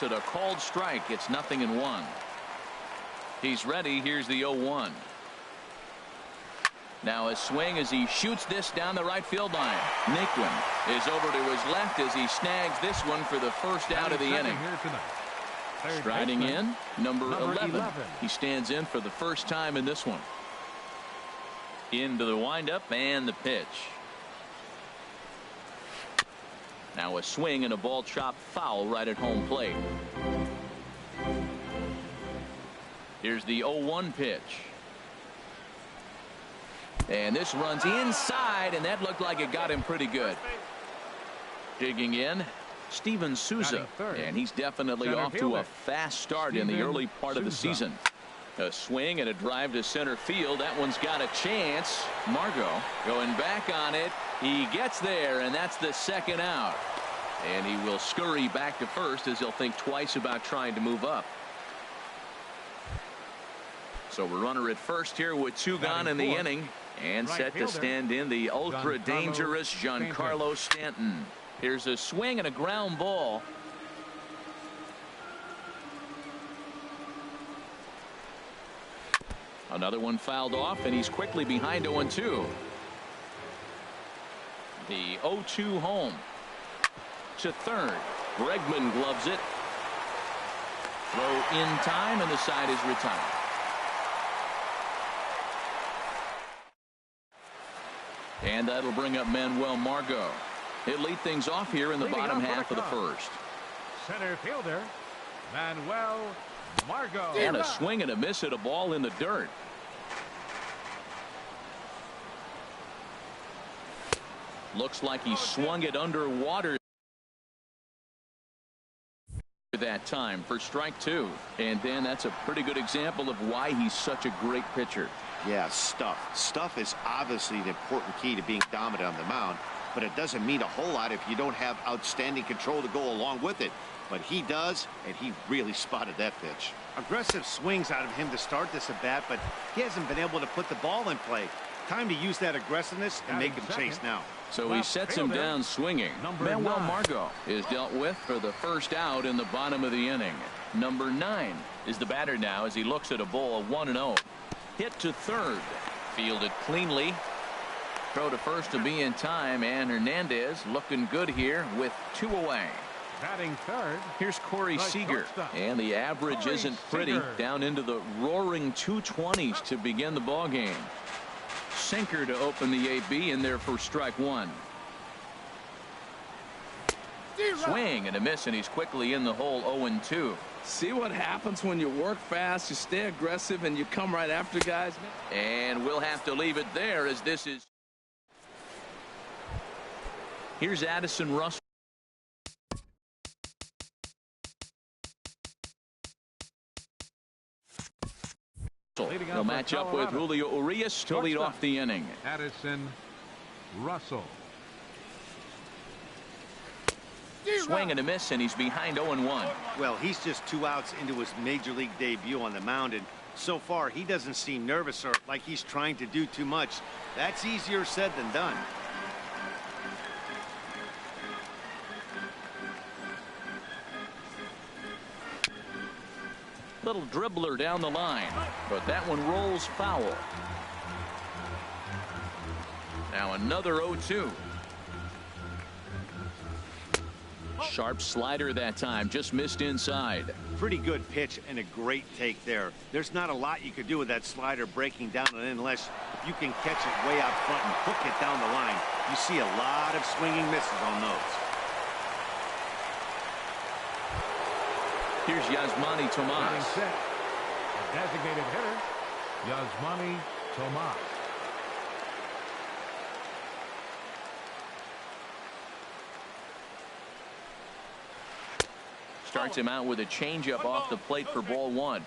At a called strike, it's 0-1. He's ready. Here's the 0-1. Now a swing as he shoots this down the right field line. Naquin is over to his left as he snags this one for the first out of the inning. Striding in, number 11. He stands in for the first time in this one. Into the windup and the pitch. Now a swing and a ball chopped foul right at home plate. Here's the 0-1 pitch. And this runs inside, and that looked like it got him pretty good. Digging in, Steven Souza, and he's definitely off to a fast start in the early part of the season. A swing and a drive to center field. That one's got a chance. Margot going back on it. He gets there, and that's the second out. And he will scurry back to first as he'll think twice about trying to move up. So we're runner at first here with 2 gone in the inning. And set to stand in the ultra dangerous Giancarlo Stanton. Here's a swing and a ground ball. Another one fouled off, and he's quickly behind 0-2. The 0-2 home to third. Bregman gloves it. Throw in time, and the side is retired. And that'll bring up Manuel Margot. He'll lead things off here in the bottom half of the first. Center fielder, Manuel Margot. And a swing and a miss at a ball in the dirt. Looks like he swung it underwater that time for strike 2. And Dan, that's a pretty good example of why he's such a great pitcher. Yeah, stuff is obviously an important key to being dominant on the mound, but it doesn't mean a whole lot if you don't have outstanding control to go along with it. But he does, and he really spotted that pitch. Aggressive swings out of him to start this at bat, but he hasn't been able to put the ball in play. Time to use that aggressiveness and make him chase now. So he sets him down swinging. Manuel Margot is dealt with for the first out in the bottom of the inning. Number 9 is the batter now as he looks at a ball 1-0. Hit to third. Fielded cleanly. Throw to first to be in time, and Hernandez looking good here with 2 away. Batting third. Here's Corey Seager, and the average isn't pretty. Down into the roaring 220s to begin the ball game. Sinker to open the AB in there for strike 1. Swing and a miss, and he's quickly in the hole 0-2. See what happens when you work fast, you stay aggressive, and you come right after guys. And we'll have to leave it there as this is. Here's Addison Russell. He'll match up with Julio Urias to lead off the inning. Addison Russell. Swing and a miss, and he's behind 0-1. Well, he's just 2 outs into his major league debut on the mound, and so far he doesn't seem nervous or like he's trying to do too much. That's easier said than done. Little dribbler down the line, but that one rolls foul. Now another 0-2. Sharp slider that time, just missed inside. Pretty good pitch and a great take there. There's not a lot you could do with that slider breaking down and in unless you can catch it way out front and hook it down the line. You see a lot of swinging misses on those. Here's Yasmani Tomas. Set. A designated hitter, Yasmani Tomas. Starts him out with a changeup off the plate for ball 1.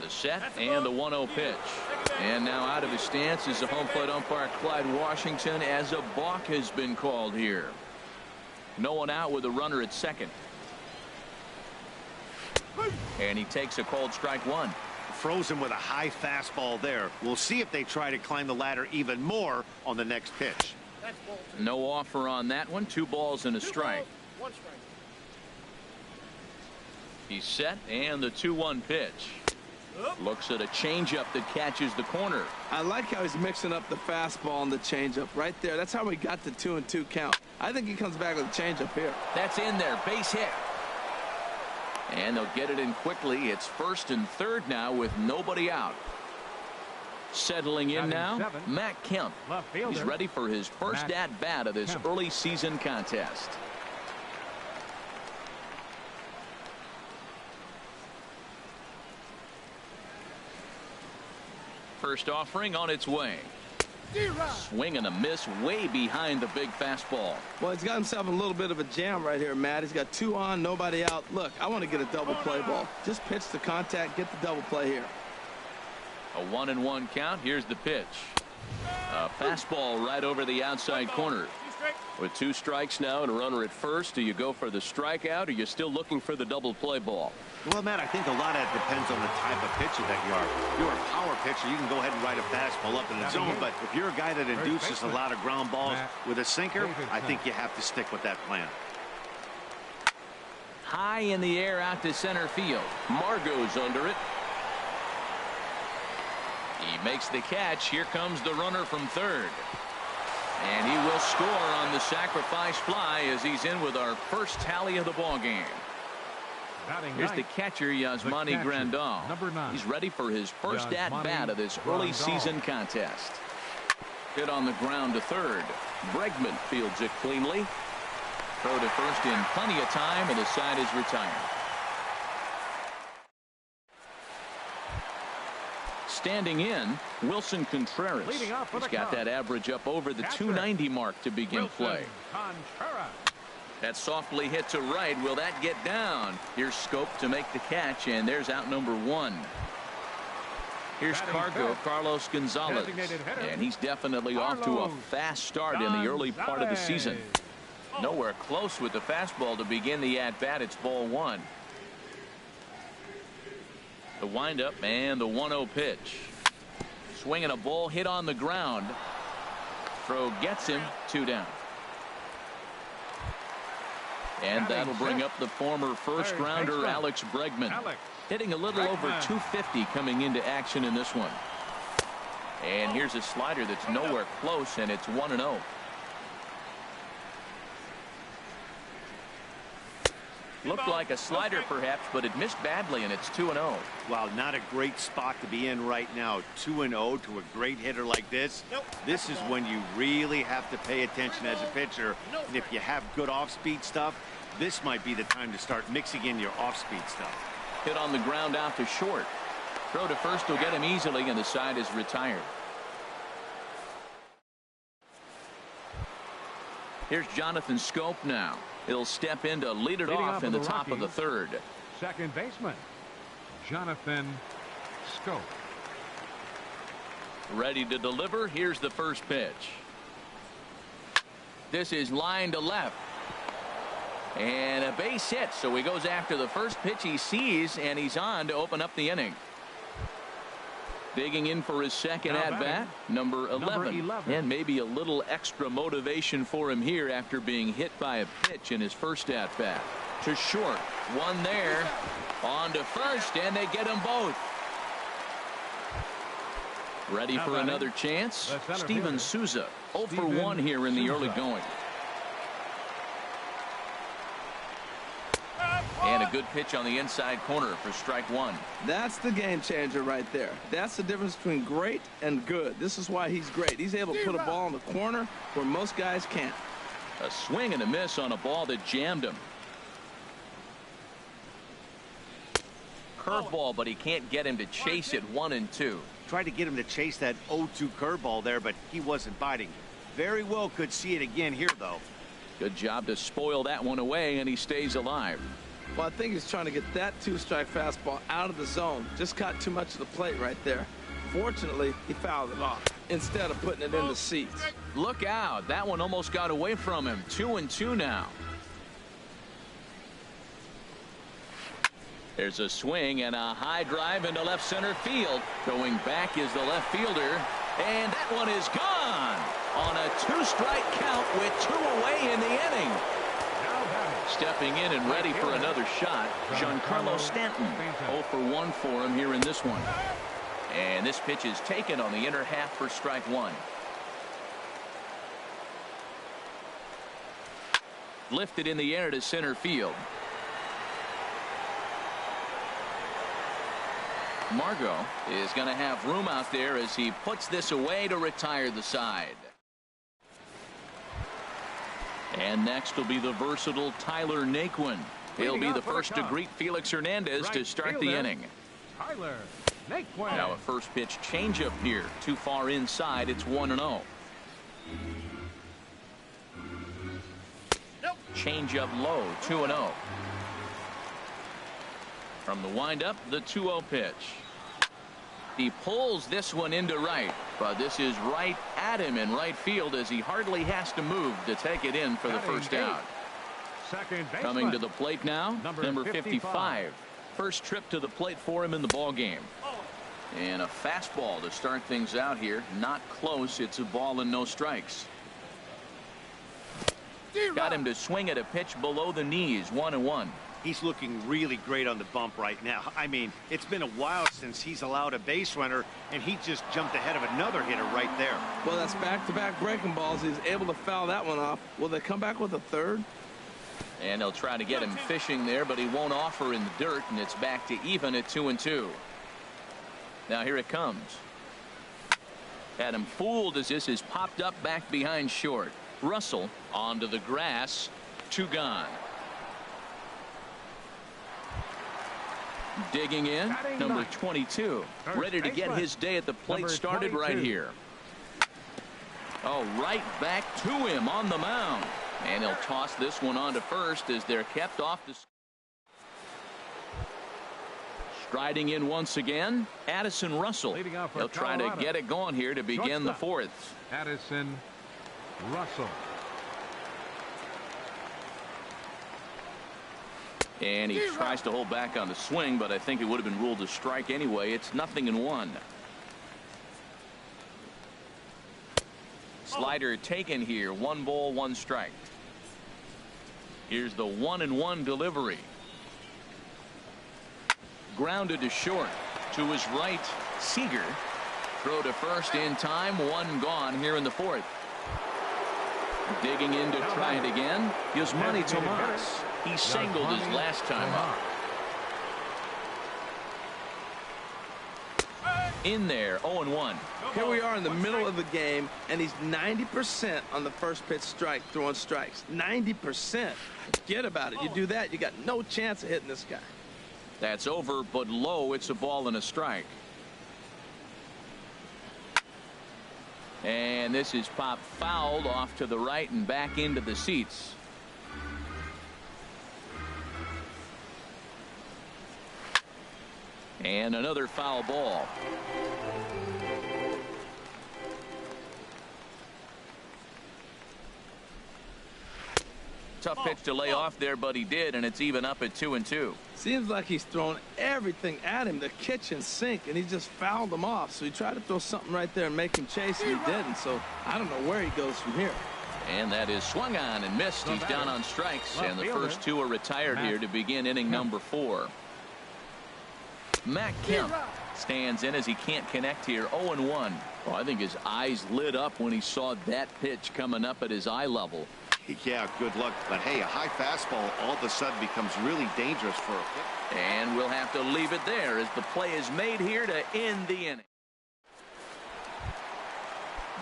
The set and the 1-0 pitch. And now out of his stance is the home plate umpire Clyde Washington as a balk has been called here. No one out with a runner at second. And he takes a cold strike 1. Frozen with a high fastball there. We'll see if they try to climb the ladder even more on the next pitch. No offer on that one. 2 balls and a strike. He's set, and the 2-1 pitch. Looks at a changeup that catches the corner. I like how he's mixing up the fastball and the changeup right there. That's how we got the 2-2 count. I think he comes back with a changeup here. That's in there. Base hit. And they'll get it in quickly. It's first and third now with nobody out. Settling in now, Matt Kemp. He's ready for his first at-bat of this early season contest. First offering on its way. Swing and a miss way behind the big fastball. Well, he's got himself a little bit of a jam right here, Matt. He's got 2 on, nobody out. Look, I want to get a double play ball. Just pitch the contact, get the double play here. A 1-1 count. Here's the pitch. A fastball right over the outside corner. With 2 strikes now and a runner at first, do you go for the strikeout, or are you still looking for the double play ball? Well, Matt, I think a lot of it depends on the type of pitcher that you are. If you're a power pitcher, you can go ahead and ride a fastball up in the zone. But if you're a guy that induces a lot of ground balls with a sinker, I think you have to stick with that plan. High in the air out to center field. Margot's under it. He makes the catch. Here comes the runner from third. And he will score on the sacrifice fly as he's in with our first tally of the ball game. Here's the catcher, Yasmani Grandal. He's ready for his first at-bat of this early season contest. Hit on the ground to third. Bregman fields it cleanly. Throw to first in plenty of time, and the side is retired. Standing in, Wilson Contreras. He's got that average up over the 290 mark to begin play. That softly hit to right. Will that get down? Here's Scope to make the catch, and there's out number 1. Here's Carlos Gonzalez, and he's definitely off to a fast start in the early part of the season. Nowhere close with the fastball to begin the at-bat. It's ball 1. The windup and the 1-0 pitch. Swinging a ball hit on the ground. Throw gets him, 2 down. And that'll bring up the former first rounder Alex Bregman. Hitting a little over 250 coming into action in this one. And here's a slider that's nowhere close, and it's 1-0. Looked like a slider perhaps, but it missed badly, and it's 2-0. Wow, not a great spot to be in right now. 2-0 to a great hitter like this. This is when you really have to pay attention as a pitcher. And if you have good off-speed stuff, this might be the time to start mixing in your off-speed stuff. Hit on the ground out to short. Throw to first will get him easily, and the side is retired. Here's Jonathan Scope now. He'll step in to lead it off in the top of the third. Second baseman, Jonathan Scope. Ready to deliver. Here's the first pitch. This is line to left. And a base hit, so he goes after the first pitch he sees, and he's on to open up the inning. Digging in for his second at-bat, number 11. And maybe a little extra motivation for him here after being hit by a pitch in his first at-bat. To short, one there, on to first, and they get them both. Ready for another chance? Steven Souza, 0 for 1 here in the early going. And a good pitch on the inside corner for strike 1. That's the game changer right there. That's the difference between great and good. This is why he's great. He's able to put a ball in the corner where most guys can't. A swing and a miss on a ball that jammed him. Curveball, but he can't get him to chase it 1-2. Tried to get him to chase that 0-2 curveball there, but he wasn't biting. Very well could see it again here, though. Good job to spoil that one away, and he stays alive. Well, I think he's trying to get that 2-strike fastball out of the zone. Just caught too much of the plate right there. Fortunately, he fouled it off instead of putting it in the seats. Look out. That one almost got away from him. 2-2 now. There's a swing and a high drive into left center field. Going back is the left fielder. And that one is gone on a 2-strike count with 2 away in the inning. Stepping in and ready for another shot, Giancarlo Stanton. 0 for 1 for him here in this one. And this pitch is taken on the inner half for strike one. Lifted in the air to center field. Margot is going to have room out there as he puts this away to retire the side. And next will be the versatile Tyler Naquin. He'll be the first to greet Felix Hernandez to start the inning. Tyler Naquin. Now a first pitch changeup here. Too far inside. It's 1-0. Changeup low. 2-0. From the windup, the 2-0 pitch. He pulls this one into right, but this is right at him in right field as he hardly has to move to take it in for the first out. Coming to the plate now, number 55. First trip to the plate for him in the ball game. And a fastball to start things out here. Not close. It's a ball and no strikes. Got him to swing at a pitch below the knees. 1-1. He's looking really great on the bump right now. I mean, it's been a while since he's allowed a base runner, and he just jumped ahead of another hitter right there. Well, that's back-to-back breaking balls. He's able to foul that one off. Will they come back with a third? And they'll try to get him fishing there, but he won't offer in the dirt, and it's back to even at 2-2. Now here it comes. Had him fooled as this is popped up back behind short. Russell onto the grass. 2 gone. Digging in, number 22. Ready to get his day at the plate started right here. Oh, right back to him on the mound. And he'll toss this one on to first as they're kept off the. Striding in once again, Addison Russell. He'll try to get it going here to begin the fourth. Addison Russell. And he tries to hold back on the swing, but I think it would have been ruled a strike anyway. It's 0-1. Slider taken here. 1 ball, 1 strike. Here's the 1-1 delivery. Grounded to short. To his right, Seager. Throw to first in time. 1 gone here in the fourth. Digging in to try it again. Yasmani Tomas. He singled his last time up. In there, 0-1. Here we are in the middle of the game, and he's 90% on the first pitch strike, throwing strikes. 90%. Forget about it. You do that, you got no chance of hitting this guy. That's over, but low. It's a ball and a strike. And this is popped fouled off to the right and back into the seats. And another foul ball. Tough pitch to lay off there, but he did, and it's even up at 2-2. Seems like he's thrown everything at him, the kitchen sink, and he just fouled him off. So he tried to throw something right there and make him chase, and he didn't. So I don't know where he goes from here. And that is swung on and missed. He's down on strikes, and the first 2 are retired here to begin inning number 4. Matt Kemp stands in as he can't connect here. 0-1. Well, I think his eyes lit up when he saw that pitch coming up at his eye level. Yeah, good luck. But hey, a high fastball all of a sudden becomes really dangerous for a pitcher. And we'll have to leave it there as the play is made here to end the inning.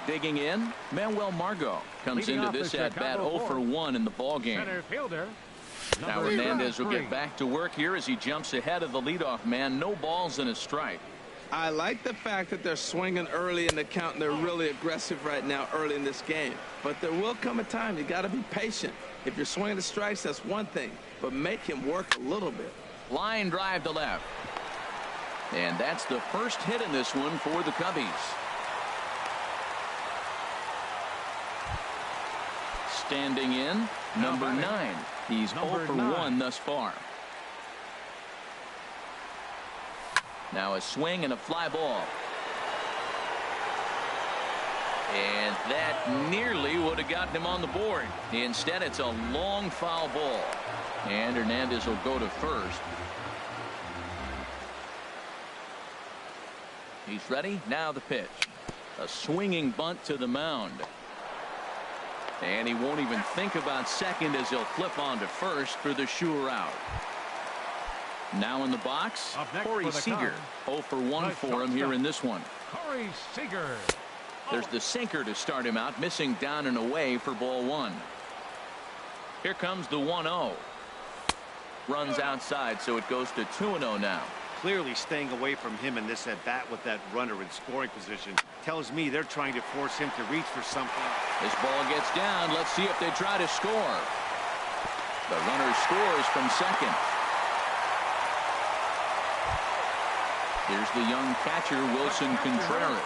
Digging in, Manuel Margot comes into this at bat 0 for 1 in the ball game. Center fielder. Now Hernandez will get back to work here as he jumps ahead of the leadoff man. No balls and a strike. I like the fact that they're swinging early in the count, and they're really aggressive right now early in this game. But there will come a time you got to be patient. If you're swinging the strikes, that's one thing, but make him work a little bit. Line drive to left. And that's the first hit in this one for the Cubbies. Standing in, number 9. He's 0 for 1 thus far. Now a swing and a fly ball. And that nearly would have gotten him on the board. Instead, it's a long foul ball. And Hernandez will go to first. He's ready. Now the pitch. A swinging bunt to the mound. And he won't even think about second as he'll flip on to first for the sure out. Now in the box, Corey Seager. 0 for 1 for him here in this one. Corey Seager. There's the sinker to start him out, missing down and away for ball one. Here comes the 1-0. Runs outside, so it goes to 2-0 now. Clearly staying away from him in this at bat with that runner in scoring position tells me they're trying to force him to reach for something. This ball gets down. Let's see if they try to score. The runner scores from second. Here's the young catcher, Wilson Contreras.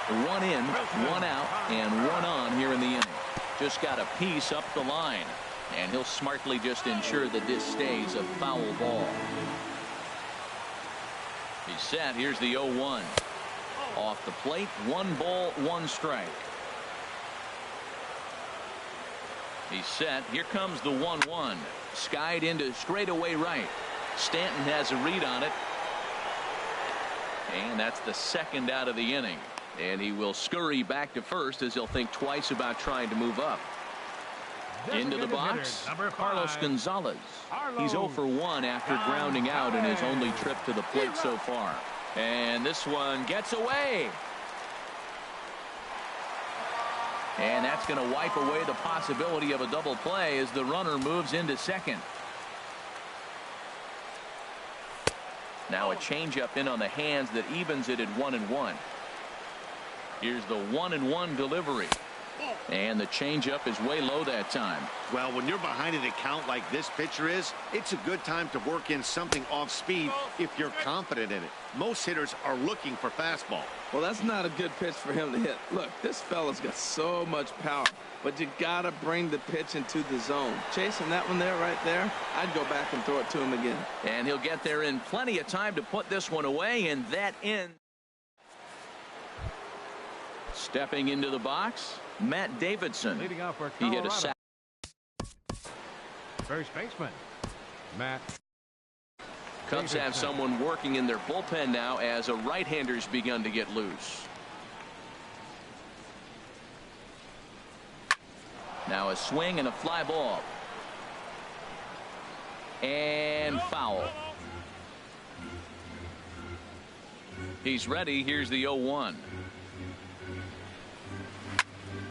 1 in, 1 out, and 1 on here in the inning. Just got a piece up the line. And he'll smartly just ensure that this stays a foul ball. He's set. Here's the 0-1. Off the plate, 1 ball, 1 strike. He's set. Here comes the 1-1. Skied into straightaway right. Stanton has a read on it. And that's the second out of the inning. And he will scurry back to first as he'll think twice about trying to move up. Into the box, Carlos Gonzalez. He's 0 for 1 after grounding out in his only trip to the plate so far. And this one gets away. And that's going to wipe away the possibility of a double play as the runner moves into second. Now a changeup in on the hands that evens it at 1-1. Here's the 1-1 delivery. And the changeup is way low that time. Well, when you're behind an account like this pitcher is, it's a good time to work in something off speed if you're confident in it. Most hitters are looking for fastball. Well, that's not a good pitch for him to hit. Look, this fella's got so much power, but you got to bring the pitch into the zone. Chasing that one there, right there, I'd go back and throw it to him again. And he'll get there in plenty of time to put this one away, and that ends. Stepping into the box, Matt Davidson. Leading off for He hit a sack. First baseman, Matt. Cubs have someone working in their bullpen now as a right-hander's begun to get loose. Now a swing and a fly ball. And foul. He's ready. Here's the 0-1.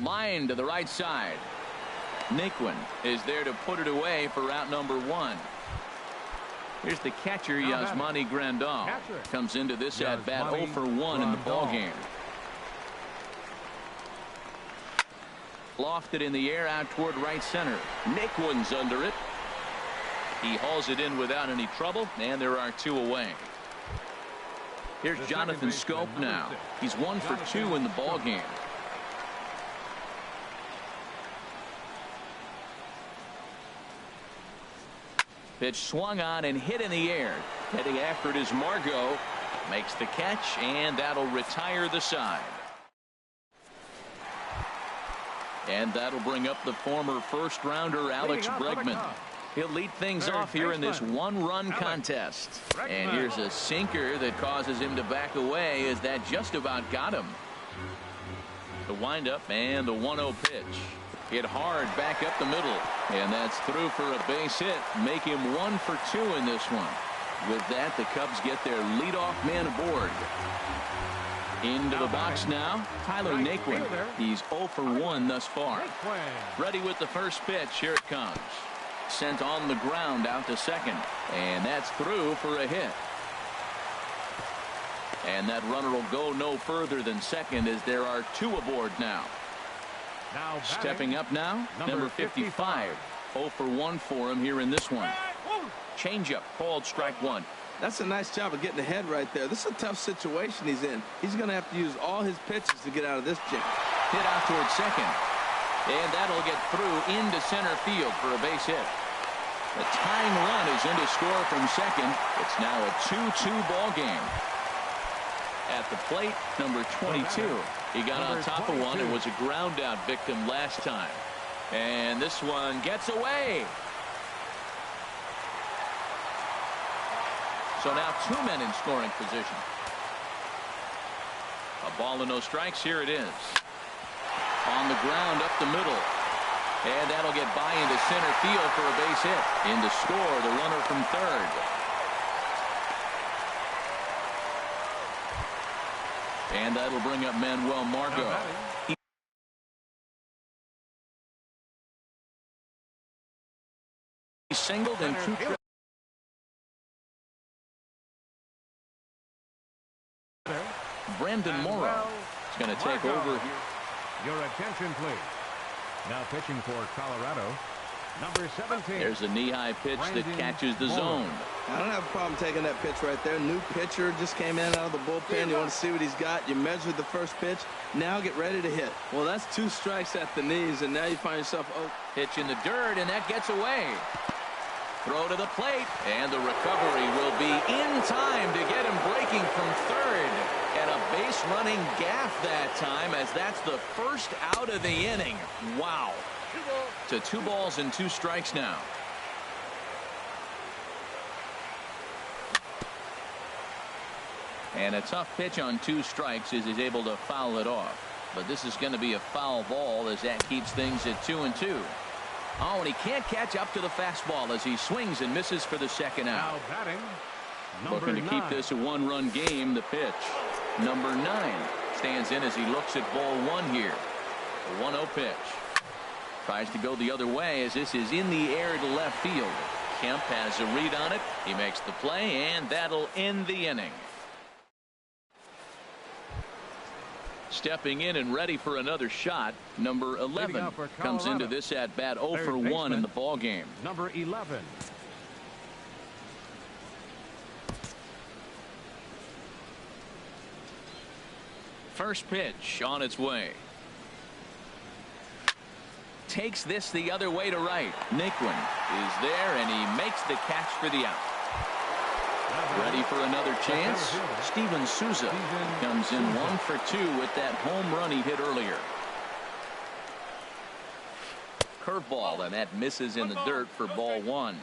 Line to the right side. Naquin is there to put it away for out number 1. Here's the catcher, Yasmani Grandal. Comes into this at bat 0 for 1 in the ball game. Lofted in the air out toward right center. Naquin's under it. He hauls it in without any trouble, and there are 2 away. Here's Jonathan Scope now. He's 1 for 2 in the ball game. Pitch swung on and hit in the air. Heading after it is Margot. Makes the catch, and that'll retire the side. And that'll bring up the former first-rounder Alex Bregman. He'll lead things off here in this 1-run contest. And here's a sinker that causes him to back away as that just about got him. The windup and the 1-0 pitch. Hit hard back up the middle, and that's through for a base hit. Make him 1 for 2 in this one. With that, the Cubs get their leadoff man aboard. Into the box now, Tyler Naquin. He's 0 for 1 thus far. Ready with the first pitch. Here it comes. Sent on the ground out to second, and that's through for a hit. And that runner will go no further than second as there are 2 aboard now. Stepping up now, number 55. 0 for 1 for him here in this one. Changeup called strike 1. That's a nice job of getting ahead right there. This is a tough situation he's in. He's going to have to use all his pitches to get out of this jam. Hit out towards second. And that'll get through into center field for a base hit. The tying run is in to score from second. It's now a 2-2 ball game. At the plate, number 22, He got on top of one and was a ground out victim last time. And this one gets away. So now 2 men in scoring position. A ball and no strikes. Here it is. On the ground up the middle. And that'll get by into center field for a base hit. In to score, the runner from third. And that'll bring up Manuel Margot. He singled in 2 trips. Brandon Morrow is going to take over here. Your attention, please. Now pitching for Colorado, number 17. There's a knee-high pitch that catches the zone. I don't have a problem taking that pitch right there. New pitcher just came in out of the bullpen. You want to see what he's got. You measured the first pitch. Now get ready to hit. Well, that's 2 strikes at the knees, and now you find yourself pitch in the dirt, and that gets away. Throw to the plate, and the recovery will be in time to get him breaking from third. And a base running gaff that time, as that's the first out of the inning. Wow. To 2 balls and 2 strikes now. And a tough pitch on 2 strikes as he's able to foul it off. But this is going to be a foul ball as that keeps things at 2-2. Oh, and he can't catch up to the fastball as he swings and misses for the second out. Now batting, looking to keep this a 1-run game. The pitch. Number 9 stands in as he looks at ball 1 here. A 1-0 pitch. Tries to go the other way as this is in the air to left field. Kemp has a read on it. He makes the play, and that'll end the inning. Stepping in and ready for another shot, number 11 comes into this at bat 0 for 1 in the ball game. Number 11. First pitch on its way. Takes this the other way to right. Naquin is there, and he makes the catch for the out. Ready for another chance. Steven Souza comes in 1 for 2 with that home run he hit earlier. Curveball, and that misses in the dirt for ball 1.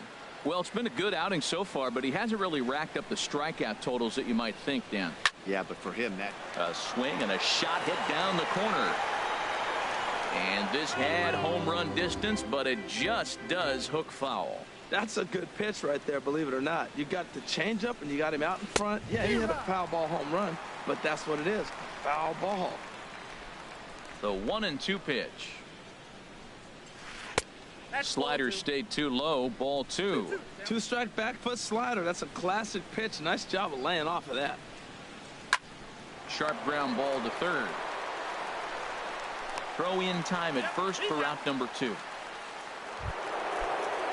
Well, it's been a good outing so far, but he hasn't really racked up the strikeout totals that you might think, Dan. Yeah, but for him, that a swing and a shot hit down the corner. And this had home run distance, but it just does hook foul. That's a good pitch right there, believe it or not. You got the changeup and you got him out in front. Yeah, he hit a foul ball home run, but that's what it is. Foul ball. The 1-2 pitch. Slider stayed too low. Ball 2. 2-strike back foot slider. That's a classic pitch. Nice job of laying off of that. Sharp ground ball to third. Throw in time at first for out number 2.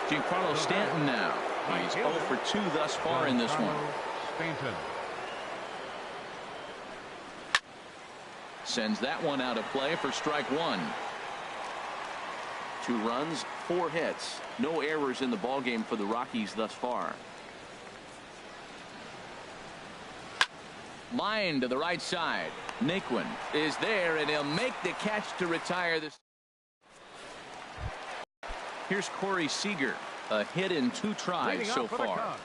Giancarlo Stanton now. He's 0 for 2 thus far in this one. Sends that one out of play for strike 1. 2 runs, 4 hits. No errors in the ballgame for the Rockies thus far. Line to the right side. Naquin is there, and he'll make the catch to retire this. Here's Corey Seager. A hit in 2 tries so far.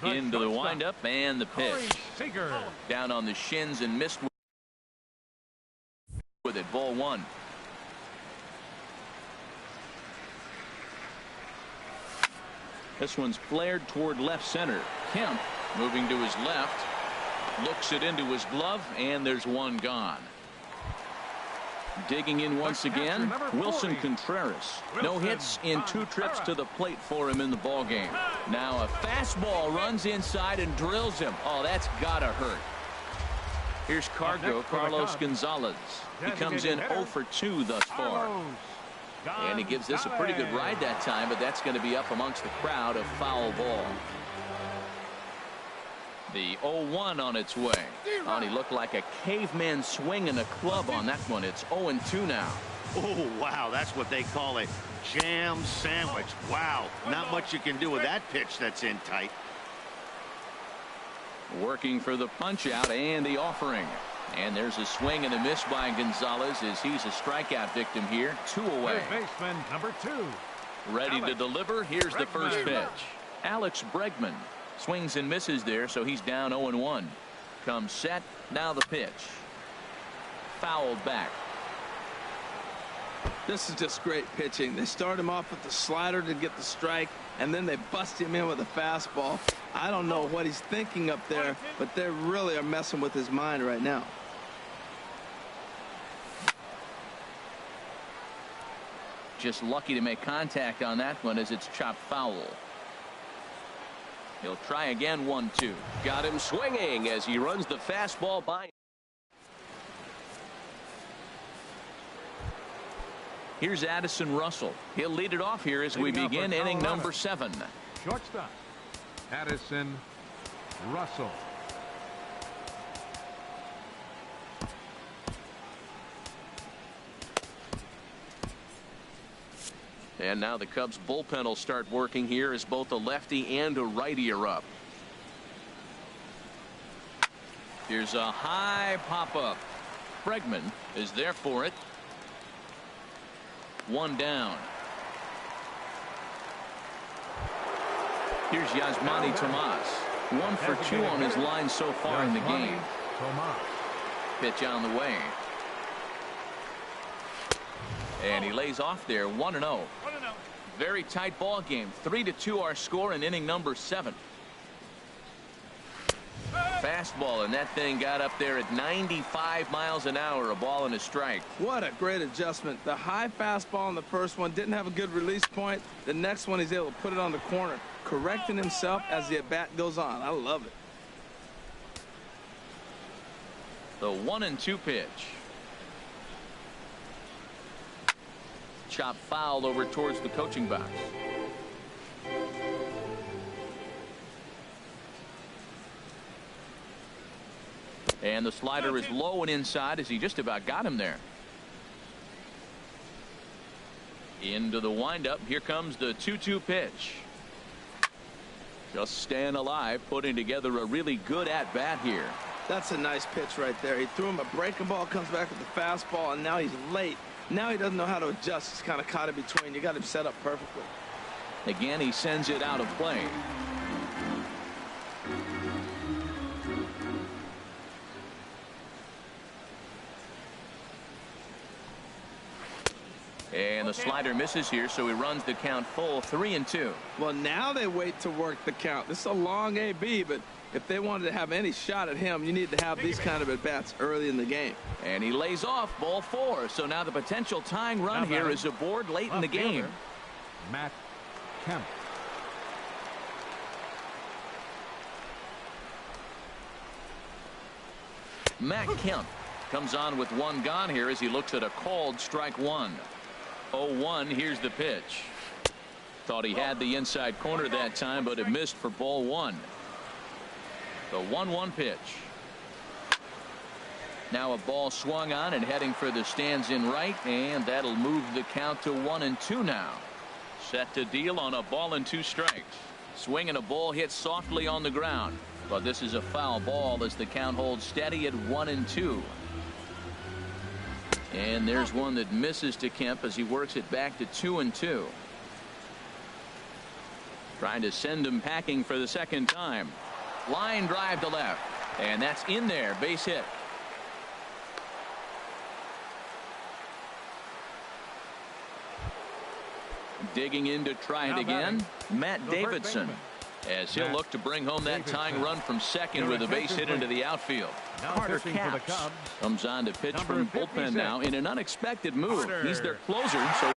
Into the windup and the pitch. Down on the shins and missed with it. Ball 1. This one's flared toward left center. Kemp moving to his left. Looks it into his glove, and there's one gone. Digging in once again, Wilson Contreras. No hits in 2 trips to the plate for him in the ballgame. Now a fastball runs inside and drills him. Oh, that's gotta hurt. Here's Carlos Gonzalez. He comes in 0 for 2 thus far. And he gives this a pretty good ride that time, but that's going to be up amongst the crowd. A foul ball. The 0-1 on its way. Oh, he looked like a caveman swinging a club on that one. It's 0-2 now. Oh, wow. That's what they call a jam sandwich. Wow. Not much you can do with that pitch that's in tight. Working for the punch out and the offering. And there's a swing and a miss by Gonzalez as he's a strikeout victim here. 2 away. Third baseman, number 2. Ready to deliver. Here's the first pitch. Alex Bregman swings and misses there, so he's down 0-1. Comes set. Now the pitch. Fouled back. This is just great pitching. They start him off with the slider to get the strike, and then they bust him in with a fastball. I don't know what he's thinking up there, but they really are messing with his mind right now. Just lucky to make contact on that one as it's chopped foul. He'll try again. 1-2. Got him swinging as he runs the fastball by. Here's Addison Russell. He'll lead it off here as we begin inning number 7. Shortstop, Addison Russell. And now the Cubs bullpen will start working here as both a lefty and a righty are up. Here's a high pop-up. Bregman is there for it. 1 down. Here's Yasmani Tomas. 1 for 2 on his line so far in the game. Pitch on the way. And he lays off there. 1-0. Very tight ball game. 3-2 our score in inning number 7. Fastball, and that thing got up there at 95 miles an hour. A ball and a strike. What a great adjustment. The high fastball in the first one didn't have a good release point. The next one he's able to put it on the corner, correcting himself as the at-bat goes on. I love it. The 1-2 pitch. Chop foul over towards the coaching box. And the slider is low and inside as he just about got him there. Into the windup. Here comes the 2-2 pitch. Just staying alive, putting together a really good at bat here. That's a nice pitch right there. He threw him a breaking ball, comes back with the fastball, and now he's late. Now he doesn't know how to adjust. He's kind of caught in between. You got him set up perfectly. Again, he sends it out of play. And the slider misses here, so he runs the count full. 3-2. Well, now they wait to work the count. This is a long AB, but if they wanted to have any shot at him, you need to have these kind of at-bats early in the game. And he lays off. Ball 4. So now the potential tying run here is aboard late in the game. Matt Kemp. Matt Kemp comes on with 1 gone here as he looks at a called strike 1. 0-1. Here's the pitch. Thought he had the inside corner that time, but it missed for ball 1. The 1-1 pitch. Now a ball swung on and heading for the stands in right, and that'll move the count to 1-2 now. Set to deal on a ball and 2 strikes. Swing and a ball hit softly on the ground, but this is a foul ball as the count holds steady at 1-2. And there's one that misses to Kemp as he works it back to 2-2. Trying to send him packing for the second time. Line drive to left, and that's in there. Base hit. Digging in to try it again. Matt Davidson, as he'll look to bring home that tying run from second with a base hit into the outfield. Carter Capps comes on to pitch from bullpen now in an unexpected move. He's their closer, so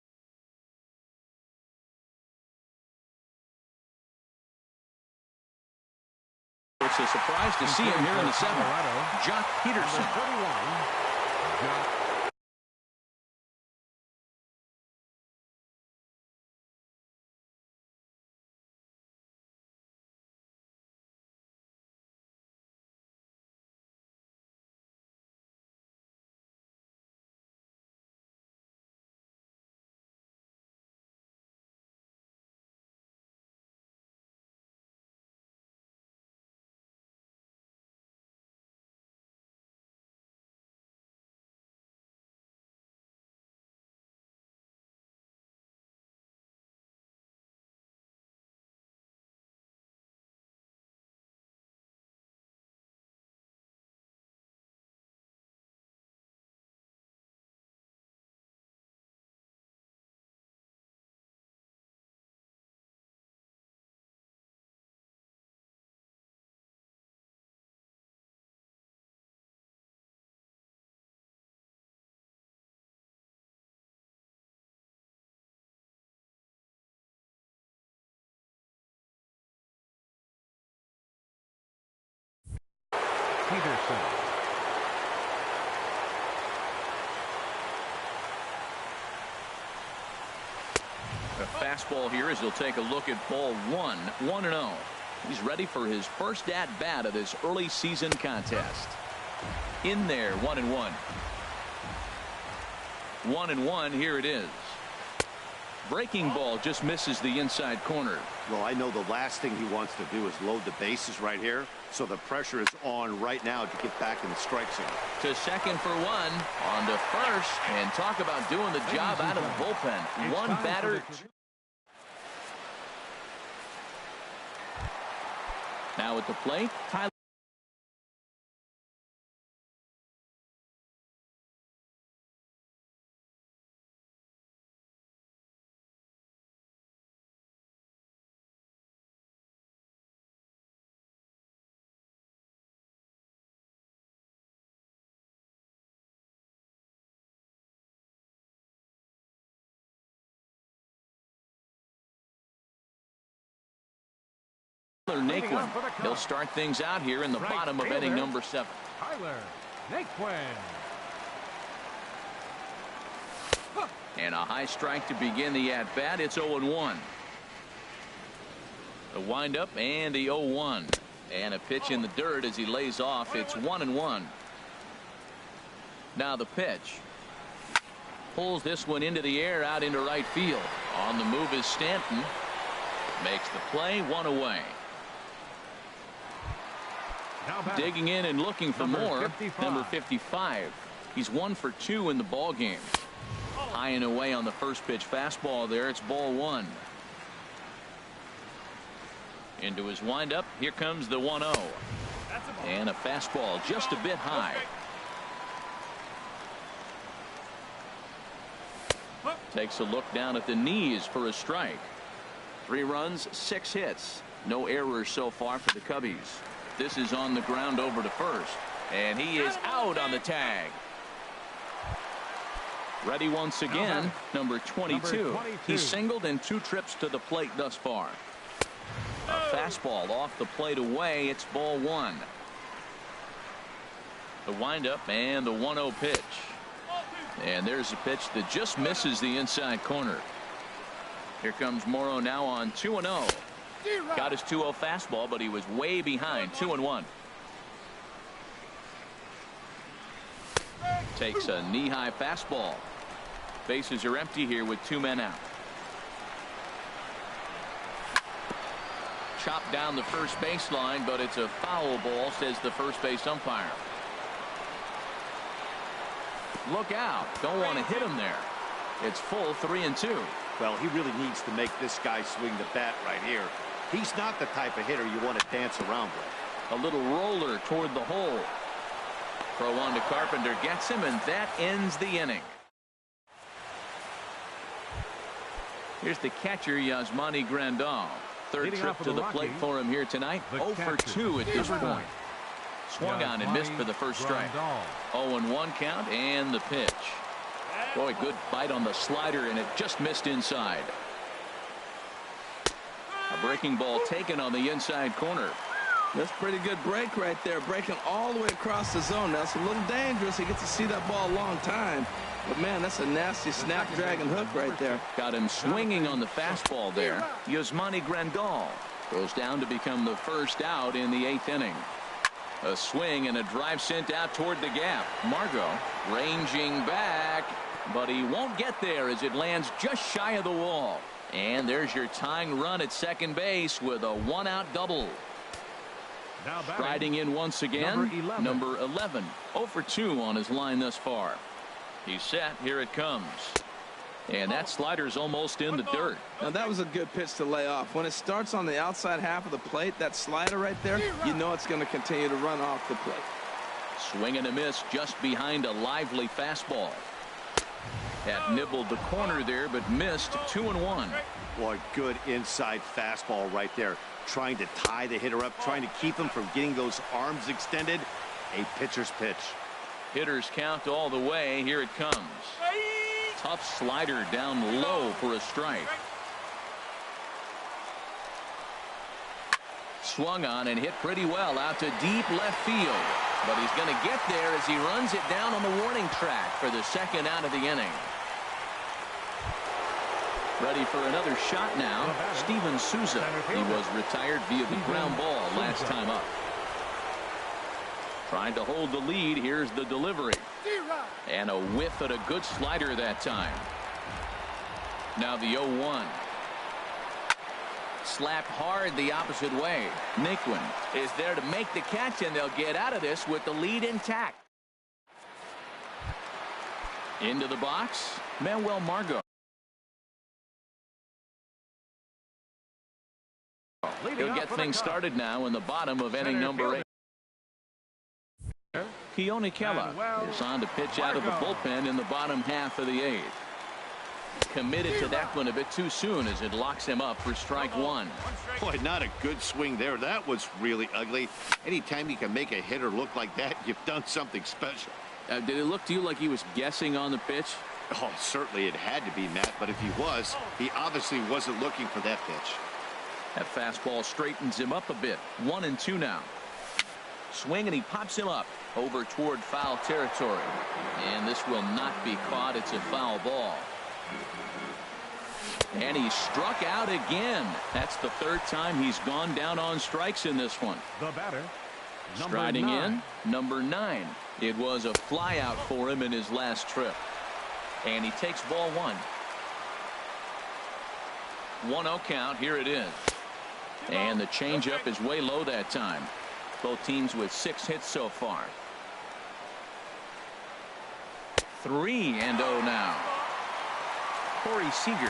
it's a surprise to see him here in the 7th. Jock Peterson. Peterson. A fastball here as he'll take a look at ball one, 1-0. He's ready for his first at-bat of this early season contest. In there, 1-1. 1-1, here it is. Breaking ball just misses the inside corner. Well, I know the last thing he wants to do is load the bases right here, so the pressure is on right now to get back in the strike zone. To second for one, on to first, and talk about doing the job out of the bullpen. One batter. Now at the plate, Tyler. He'll start things out here in the bottom of inning number 7. Tyler Naquin. And a high strike to begin the at-bat. It's 0-1. The windup and the 0-1. And a pitch in the dirt as he lays off. It's 1-1. Now the pitch. Pulls this one into the air out into right field. On the move is Stanton. Makes the play, 1 away. Digging in and looking for more. 55. Number 55. He's 1 for 2 in the ball game. High and away on the first pitch fastball there. It's ball 1. Into his windup. Here comes the 1-0. And a fastball just a bit high. Takes a look down at the knees for a strike. 3 runs, 6 hits. No errors so far for the Cubbies. This is on the ground over to first. And he is out on the tag. Ready once again, number 22. He's singled in 2 trips to the plate thus far. A fastball off the plate away. It's ball 1. The windup and the 1-0 pitch. And there's a pitch that just misses the inside corner. Here comes Morrow now on 2-0. Got his 2-0 fastball, but he was way behind. 2-1. Takes a knee-high fastball. Bases are empty here with 2 men out. Chopped down the first baseline, but it's a foul ball, says the first base umpire. Look out. Don't want to hit him there. It's full 3-2. Well, he really needs to make this guy swing the bat right here. He's not the type of hitter you want to dance around with. A little roller toward the hole. Throw on to Carpenter, gets him, and that ends the inning. Here's the catcher, Yasmani Grandal. Third trip to the plate for him here tonight. 0 for 2 at this point. Swung on and missed for the first strike. 0-1 count and the pitch. Boy, good bite on the slider, and it just missed inside. A breaking ball taken on the inside corner. That's pretty good break right there. Breaking all the way across the zone. Now, it's a little dangerous. He gets to see that ball a long time. But, man, that's a nasty snapdragon hook right there. Got him swinging on the fastball there. Yasmani Grandal goes down to become the first out in the 8th inning. A swing and a drive sent out toward the gap. Margot ranging back, but he won't get there as it lands just shy of the wall. And there's your tying run at second base with a 1-out double. Riding in once again, number 11. 0 for 2 on his line thus far. He's set. Here it comes. And that slider's almost in the dirt. Now, that was a good pitch to lay off. When it starts on the outside half of the plate, that slider right there, you know it's going to continue to run off the plate. Swing and a miss just behind a lively fastball. Had nibbled the corner there, but missed. 2-1. Boy, good inside fastball right there. Trying to tie the hitter up, trying to keep him from getting those arms extended. A pitcher's pitch. Hitters count all the way. Here it comes. Tough slider down low for a strike. swung on and hit pretty well out to deep left field. But he's going to get there as he runs it down on the warning track for the second out of the inning. Ready for another shot now, Steven Souza. He was retired via the ground ball last time up. Trying to hold the lead. Here's the delivery. And a whiff at a good slider that time. Now the 0-1. Slapped hard the opposite way. Naquin is there to make the catch, and they'll get out of this with the lead intact. Into the box, Manuel Margot. He'll get things started now in the bottom of inning number 8. Keone Kela is on to pitch out of the bullpen in the bottom half of the 8th. Committed to that one a bit too soon as it locks him up for strike one. Boy, not a good swing there. That was really ugly. Anytime you can make a hitter look like that, you've done something special. Did it look to you like he was guessing on the pitch? Oh, certainly it had to be, Matt, but if he was, he obviously wasn't looking for that pitch. That fastball straightens him up a bit. 1-2 now. Swing, and he pops him up over toward foul territory. And this will not be caught. It's a foul ball. And he struck out again. That's the third time he's gone down on strikes in this one. The batter, striding in, number 9. It was a fly out for him in his last trip. And he takes ball 1. 1-0 count. Here it is. And the changeup is way low that time. Both teams with 6 hits so far. 3-0 now. Corey Seager.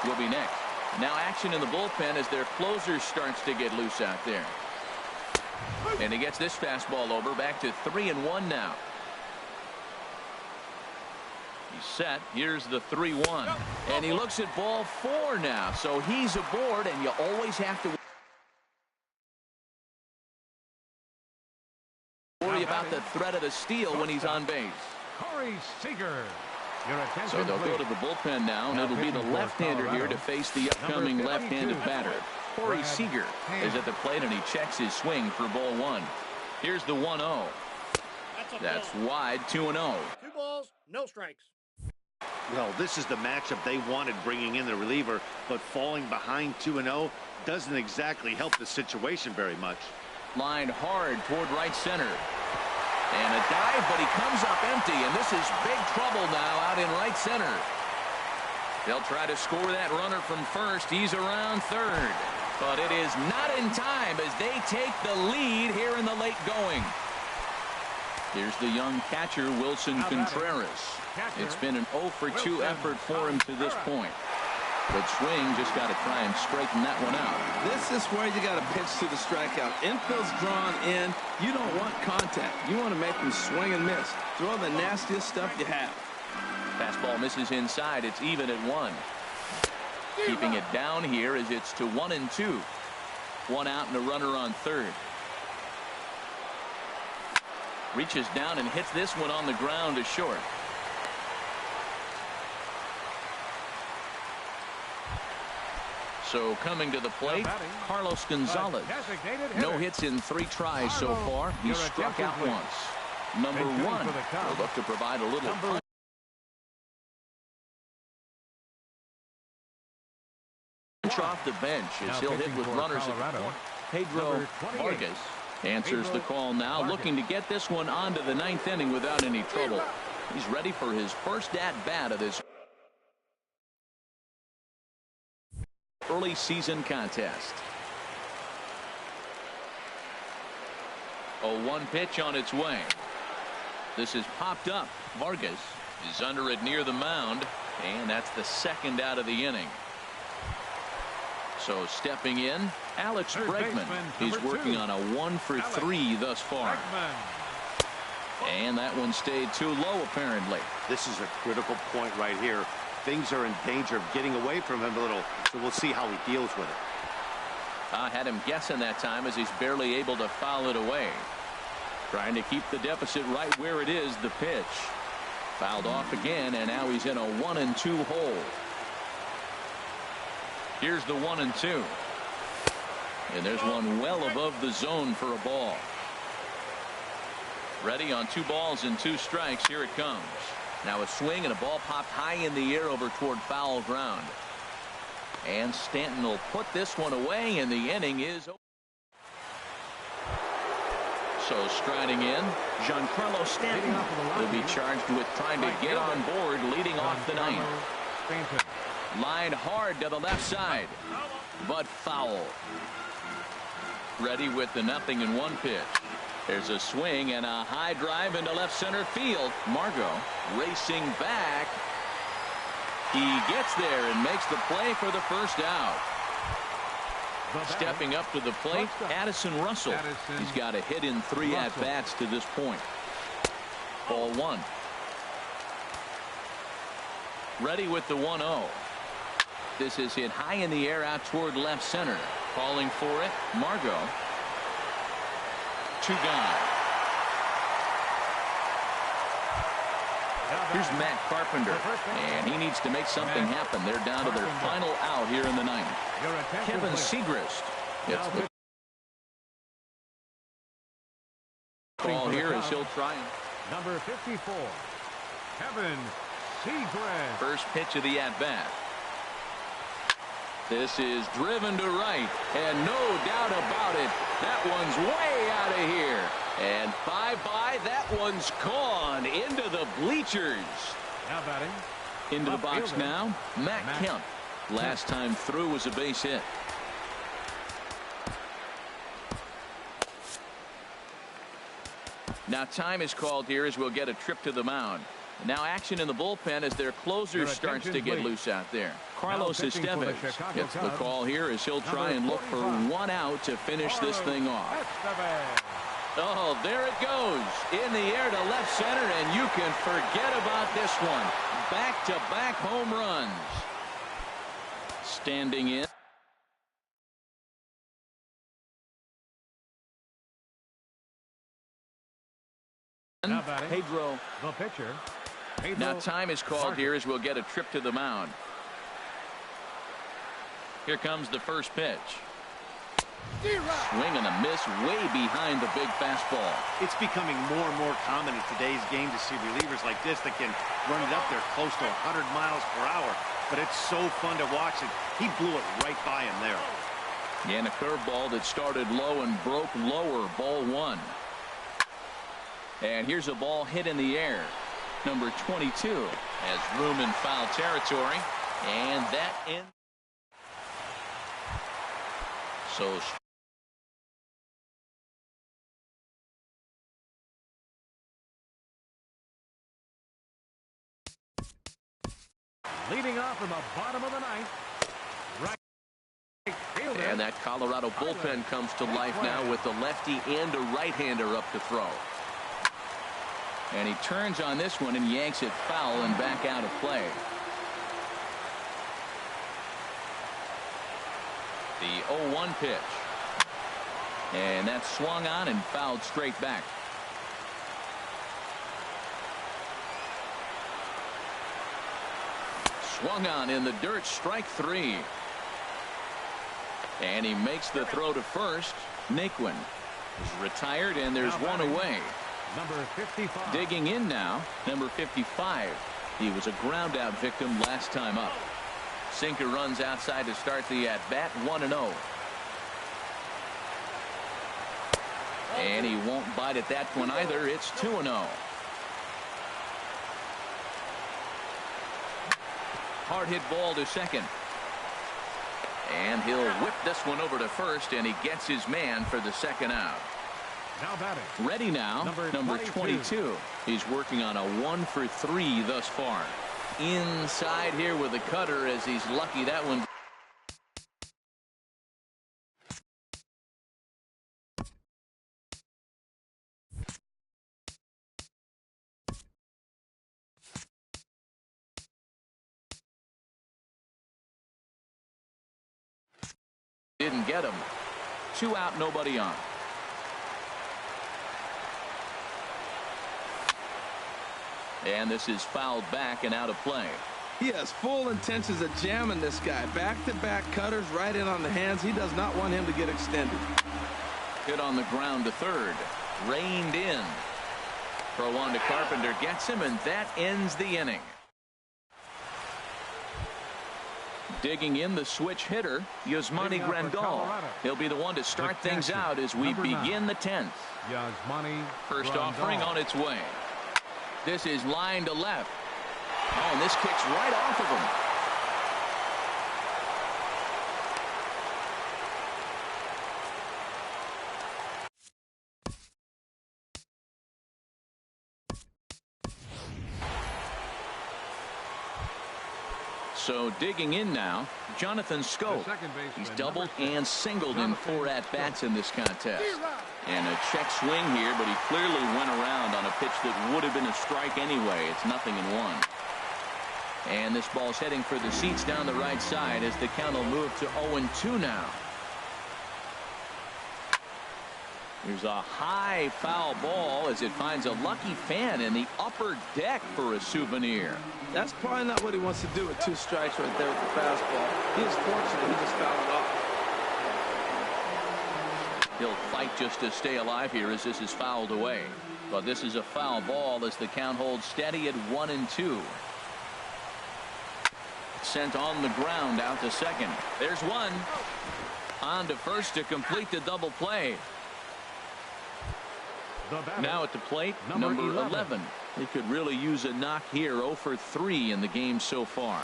Will be next. Now action in the bullpen as their closer starts to get loose out there. And he gets this fastball over. Back to 3-1 now. He's set. Here's the 3-1. And he looks at ball 4 now. So he's aboard, and you always have to worry about the threat of the steal when he's on base. Corey Seager. So they'll go to the bullpen now, and it'll be the left-hander here to face the upcoming left-handed batter. Corey Seager is at the plate, and he checks his swing for ball 1. Here's the 1-0. That's wide. 2-0. 2 balls, no strikes. Well, this is the matchup they wanted, bringing in the reliever, but falling behind 2-0 doesn't exactly help the situation very much. Lined hard toward right center. And a dive, but he comes up empty, and this is big trouble now out in right center. They'll try to score that runner from first. He's around third. But it is not in time as they take the lead here in the late going. Here's the young catcher, Wilson Contreras. It's been an 0-for-2 effort for him to this point. But swing, just got to try and straighten that one out. This is where you got to pitch to the strikeout. Infield's drawn in. You don't want contact. You want to make them swing and miss. Throw the nastiest stuff you have. Fastball misses inside. It's even at 1. Keeping it down here as it's to 1-2. 1 out and a runner on third. Reaches down and hits this one on the ground to short. So coming to the plate, Carlos Gonzalez. No hits in 3 tries so far. He struck out once. Number 1 will look to provide a little punch off the bench as he'll hit with runners at the point. Pedro Vargas answers the call now, looking to get this one onto the 9th inning without any trouble. He's ready for his first at-bat of this early season contest. 0-1 pitch on its way. This is popped up. Vargas is under it near the mound, and that's the 2nd out of the inning. So stepping in, Alex Bregman. He's working on a 1-for-3 thus far. And that one stayed too low, apparently. This is a critical point right here. Things are in danger of getting away from him a little, so we'll see how he deals with it. I had him guessing that time as he's barely able to foul it away. Trying to keep the deficit right where it is, the pitch. Fouled off again, and now he's in a 1-2 hole. Here's the 1-2. And there's one well above the zone for a ball. Ready on 2 balls and 2 strikes. Here it comes. Now a swing and a ball popped high in the air over toward foul ground. And Stanton will put this one away, and the inning is over. So striding in, Giancarlo Stanton will be charged with trying to get on board leading off the ninth. Lined hard to the left side, but foul. Ready with the 0-1 pitch. There's a swing and a high drive into left center field. Margot racing back. He gets there and makes the play for the first out. Stepping up to the plate, Addison Russell. He's got a hit in 3 at-bats to this point. Ball 1. Ready with the 1-0. This is hit high in the air out toward left center. Calling for it, Margot. 2 gone. Here's Matt Carpenter, and he needs to make something happen. They're down to their final out here in the ninth. Kevin Segrist gets the call here as he'll try. Number 54, Kevin Segrist. First pitch of the at-bat. This is driven to right, and no doubt about it, that one's way out of here. And bye-bye, that one's gone into the bleachers. Now batting. Into the box now, Matt Kemp. Last time through was a base hit. Now time is called here as we'll get a trip to the mound. Now action in the bullpen as their closer starts to get loose out there. Carlos Estevez gets the call here as he'll try and look for 1 out to finish this thing off. Oh, there it goes. In the air to left center, and you can forget about this one. Back-to-back home runs. Standing in. Pedro. The pitcher. Now time is called here as we'll get a trip to the mound. Here comes the first pitch. Swing and a miss way behind the big fastball. It's becoming more and more common in today's game to see relievers like this that can run it up there close to 100 miles per hour. But it's so fun to watch it. He blew it right by him there. And a curveball that started low and broke lower. Ball 1. And here's a ball hit in the air. Number 22 has room in foul territory, and that ends. So leading off from the bottom of the ninth. Right fielder. And that Colorado bullpen comes to life now with a lefty and a right-hander up to throw. And he turns on this one and yanks it foul and back out of play. The 0-1 pitch. And that's swung on and fouled straight back. Swung on in the dirt, strike 3. And he makes the throw to first. Naquin is retired, and there's one away. Number 55. Digging in now, number 55. He was a ground out victim last time up. Sinker runs outside to start the at-bat, 1-0. And he won't bite at that one either. It's 2-0. Hard hit ball to second. And he'll whip this one over to first, and he gets his man for the second out. Now batting. Ready now, number 22. He's working on a 1-for-3 thus far. Inside here with the cutter as he's lucky that one. Didn't get him. 2 out, nobody on. And this is fouled back and out of play. He has full intentions of jamming this guy. Back-to-back cutters right in on the hands. He does not want him to get extended. Hit on the ground to third. Reined in. Throw on to Carpenter. Gets him, and that ends the inning. Digging in the switch hitter, Yasmani Grandal. He'll be the one to start things out as we begin the 10th. First offering on its way. This is line to left. Oh, and this kicks right off of him. So digging in now, Jonathan Scope. He's doubled and singled in 4 at-bats in this contest. And a check swing here, but he clearly went around on a pitch that would have been a strike anyway. It's 0-1. And this ball's heading for the seats down the right side as the count will move to 0-2 now. Here's a high foul ball as it finds a lucky fan in the upper deck for a souvenir. That's probably not what he wants to do with 2 strikes right there with the fastball. He is fortunate he just fouled it off. He'll fight just to stay alive here as this is fouled away. But this is a foul ball as the count holds steady at 1-2. Sent on the ground out to second. There's one. On to first to complete the double play. Now at the plate, number 11. He could really use a knock here. 0 for 3 in the game so far.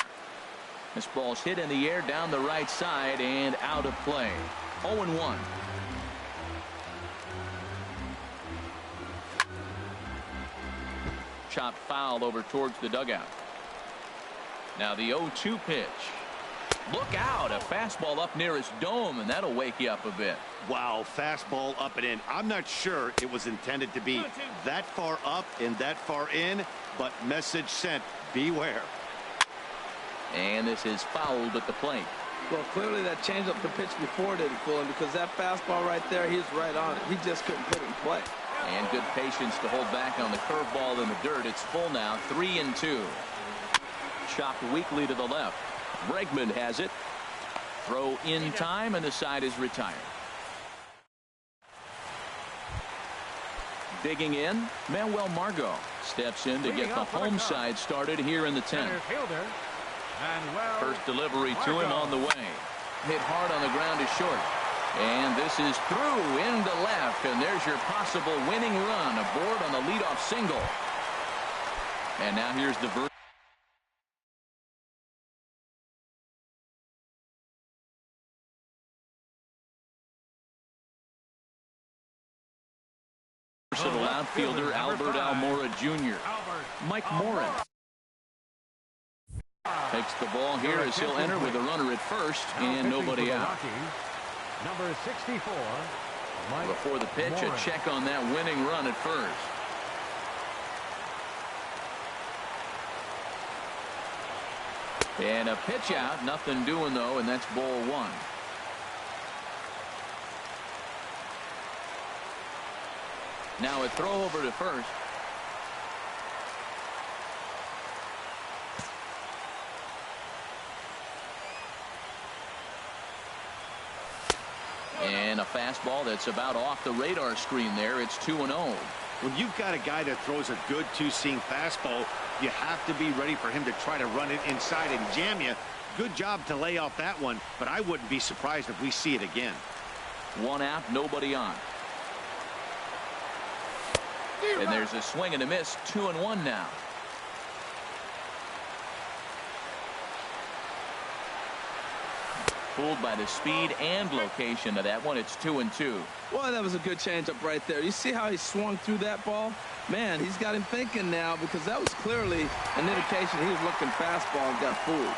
This ball's hit in the air down the right side and out of play. 0-1. Chopped foul over towards the dugout. Now the 0-2 pitch. Look out, a fastball up near his dome, and that'll wake you up a bit. Wow, fastball up and in. I'm not sure it was intended to be that far up and that far in, but message sent, beware. And this is fouled at the plate. Well, clearly that changeup the pitch before didn't fool him, because that fastball right there, he's right on it. He just couldn't put it in play. And good patience to hold back on the curveball in the dirt. It's full now, 3-2. Chopped weakly to the left. Bregman has it. Throw in time, and the side is retired. Digging in, Manuel Margot steps in to get the home side started here in the 10th. First delivery to him on the way. Hit hard on the ground is short. And this is through into left, and there's your possible winning run aboard on the leadoff single. And now here's the versatile outfielder Albert Almora Jr. Mike Morin takes the ball here as he'll enter with a runner at first and nobody out. Number 64. Before the pitch, a check on that winning run at first. And a pitch out, nothing doing though, and that's ball 1. Now a throw over to first. And a fastball that's about off the radar screen there. It's 2-0. When you've got a guy that throws a good two-seam fastball, you have to be ready for him to try to run it inside and jam you. Good job to lay off that one, but I wouldn't be surprised if we see it again. 1 out, nobody on. And there's a swing and a miss. 2-1 now. Fooled by the speed and location of that one. It's 2-2. Well, that was a good changeup right there. You see how he swung through that ball? Man, he's got him thinking now, because that was clearly an indication he was looking fastball and got fooled.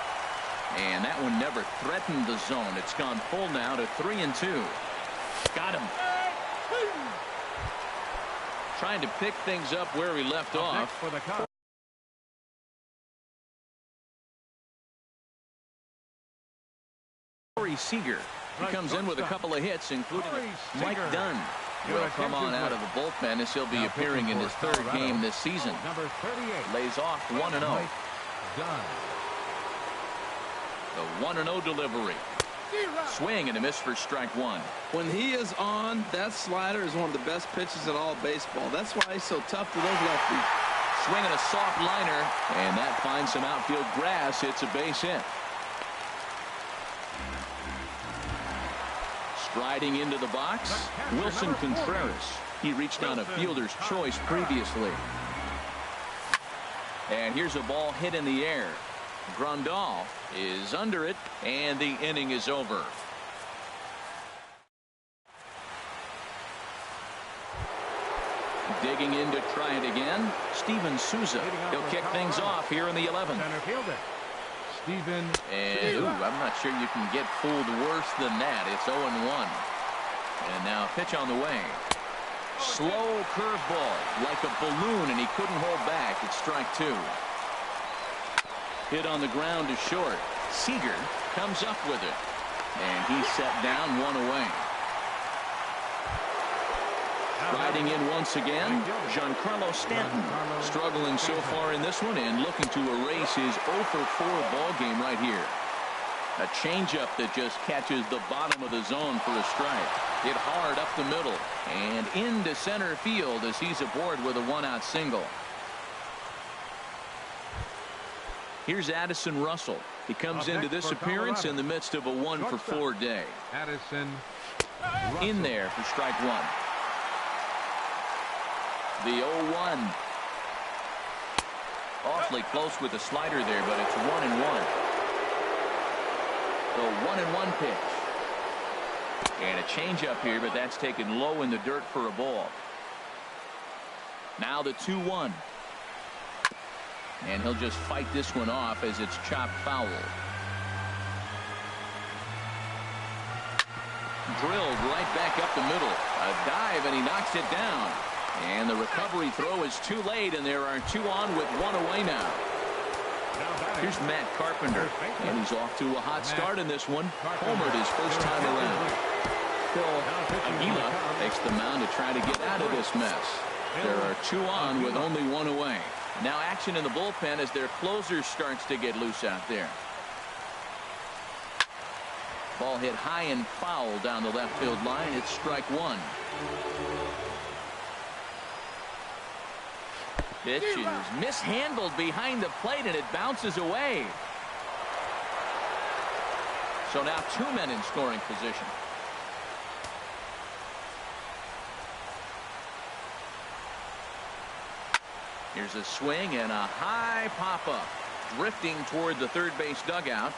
And that one never threatened the zone. It's gone full now to 3-2. Got him. Trying to pick things up where he left off. For the Cubs. Corey Seager. He comes in with a couple of hits, including Mike Dunn. will come on out of the bullpen as he'll be appearing in his third game this season. Number 38. Lays off 1-0. The 1-0 delivery. Swing and a miss for strike one. When he is on, that slider is one of the best pitches in all baseball. That's why he's so tough to those lefties. Swinging a soft liner, and that finds some outfield grass. It's a base hit. Striding into the box, Wilson Contreras. He reached on a fielder's choice previously. And here's a ball hit in the air. Grandal is under it, and the inning is over. Digging in to try it again, Steven Souza. He'll kick things off here in the 11th. Center fielder, Steven. And I'm not sure you can get fooled worse than that. It's 0-1. And now a pitch on the way. Slow curveball like a balloon, and he couldn't hold back. It's strike two. Hit on the ground to short. Seager comes up with it, and he's set down, one away. Riding in once again, Giancarlo Stanton, struggling so far in this one and looking to erase his 0-for-4 ball game right here. A changeup that just catches the bottom of the zone for a strike. Hit hard up the middle and into center field as he's aboard with a one-out single. Here's Addison Russell. He comes into this appearance in the midst of a 1-for-4 day. Addison in there for strike one. The 0-1. Awfully close with the slider there, but it's 1-1. The 1-1 pitch. And a changeup here, but that's taken low in the dirt for a ball. Now the 2-1. And he'll just fight this one off as it's chopped foul. Drilled right back up the middle. A dive, and he knocks it down. And the recovery throw is too late, and there are two on with one away now. Here's Matt Carpenter, and he's off to a hot start in this one. Homered his first time around. Phil Aguila takes the mound to try to get out of this mess. There are two on with only one away. Now action in the bullpen as their closer starts to get loose out there. Ball hit high and foul down the left field line. It's strike one. Pitch is mishandled behind the plate, and it bounces away. So now two men in scoring position. Here's a swing and a high pop-up. Drifting toward the third base dugout.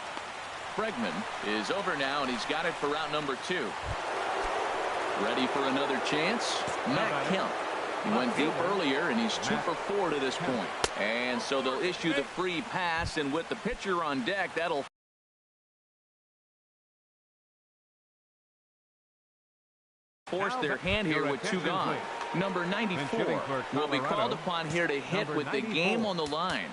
Bregman is over now, and he's got it for out number two. Ready for another chance? Matt Kemp. He went deep earlier, and he's 2-for-4 to this point. And so they'll issue the free pass, and with the pitcher on deck, that'll force their hand here with two gone. Number 94 will be called upon here to hit with the game on the line.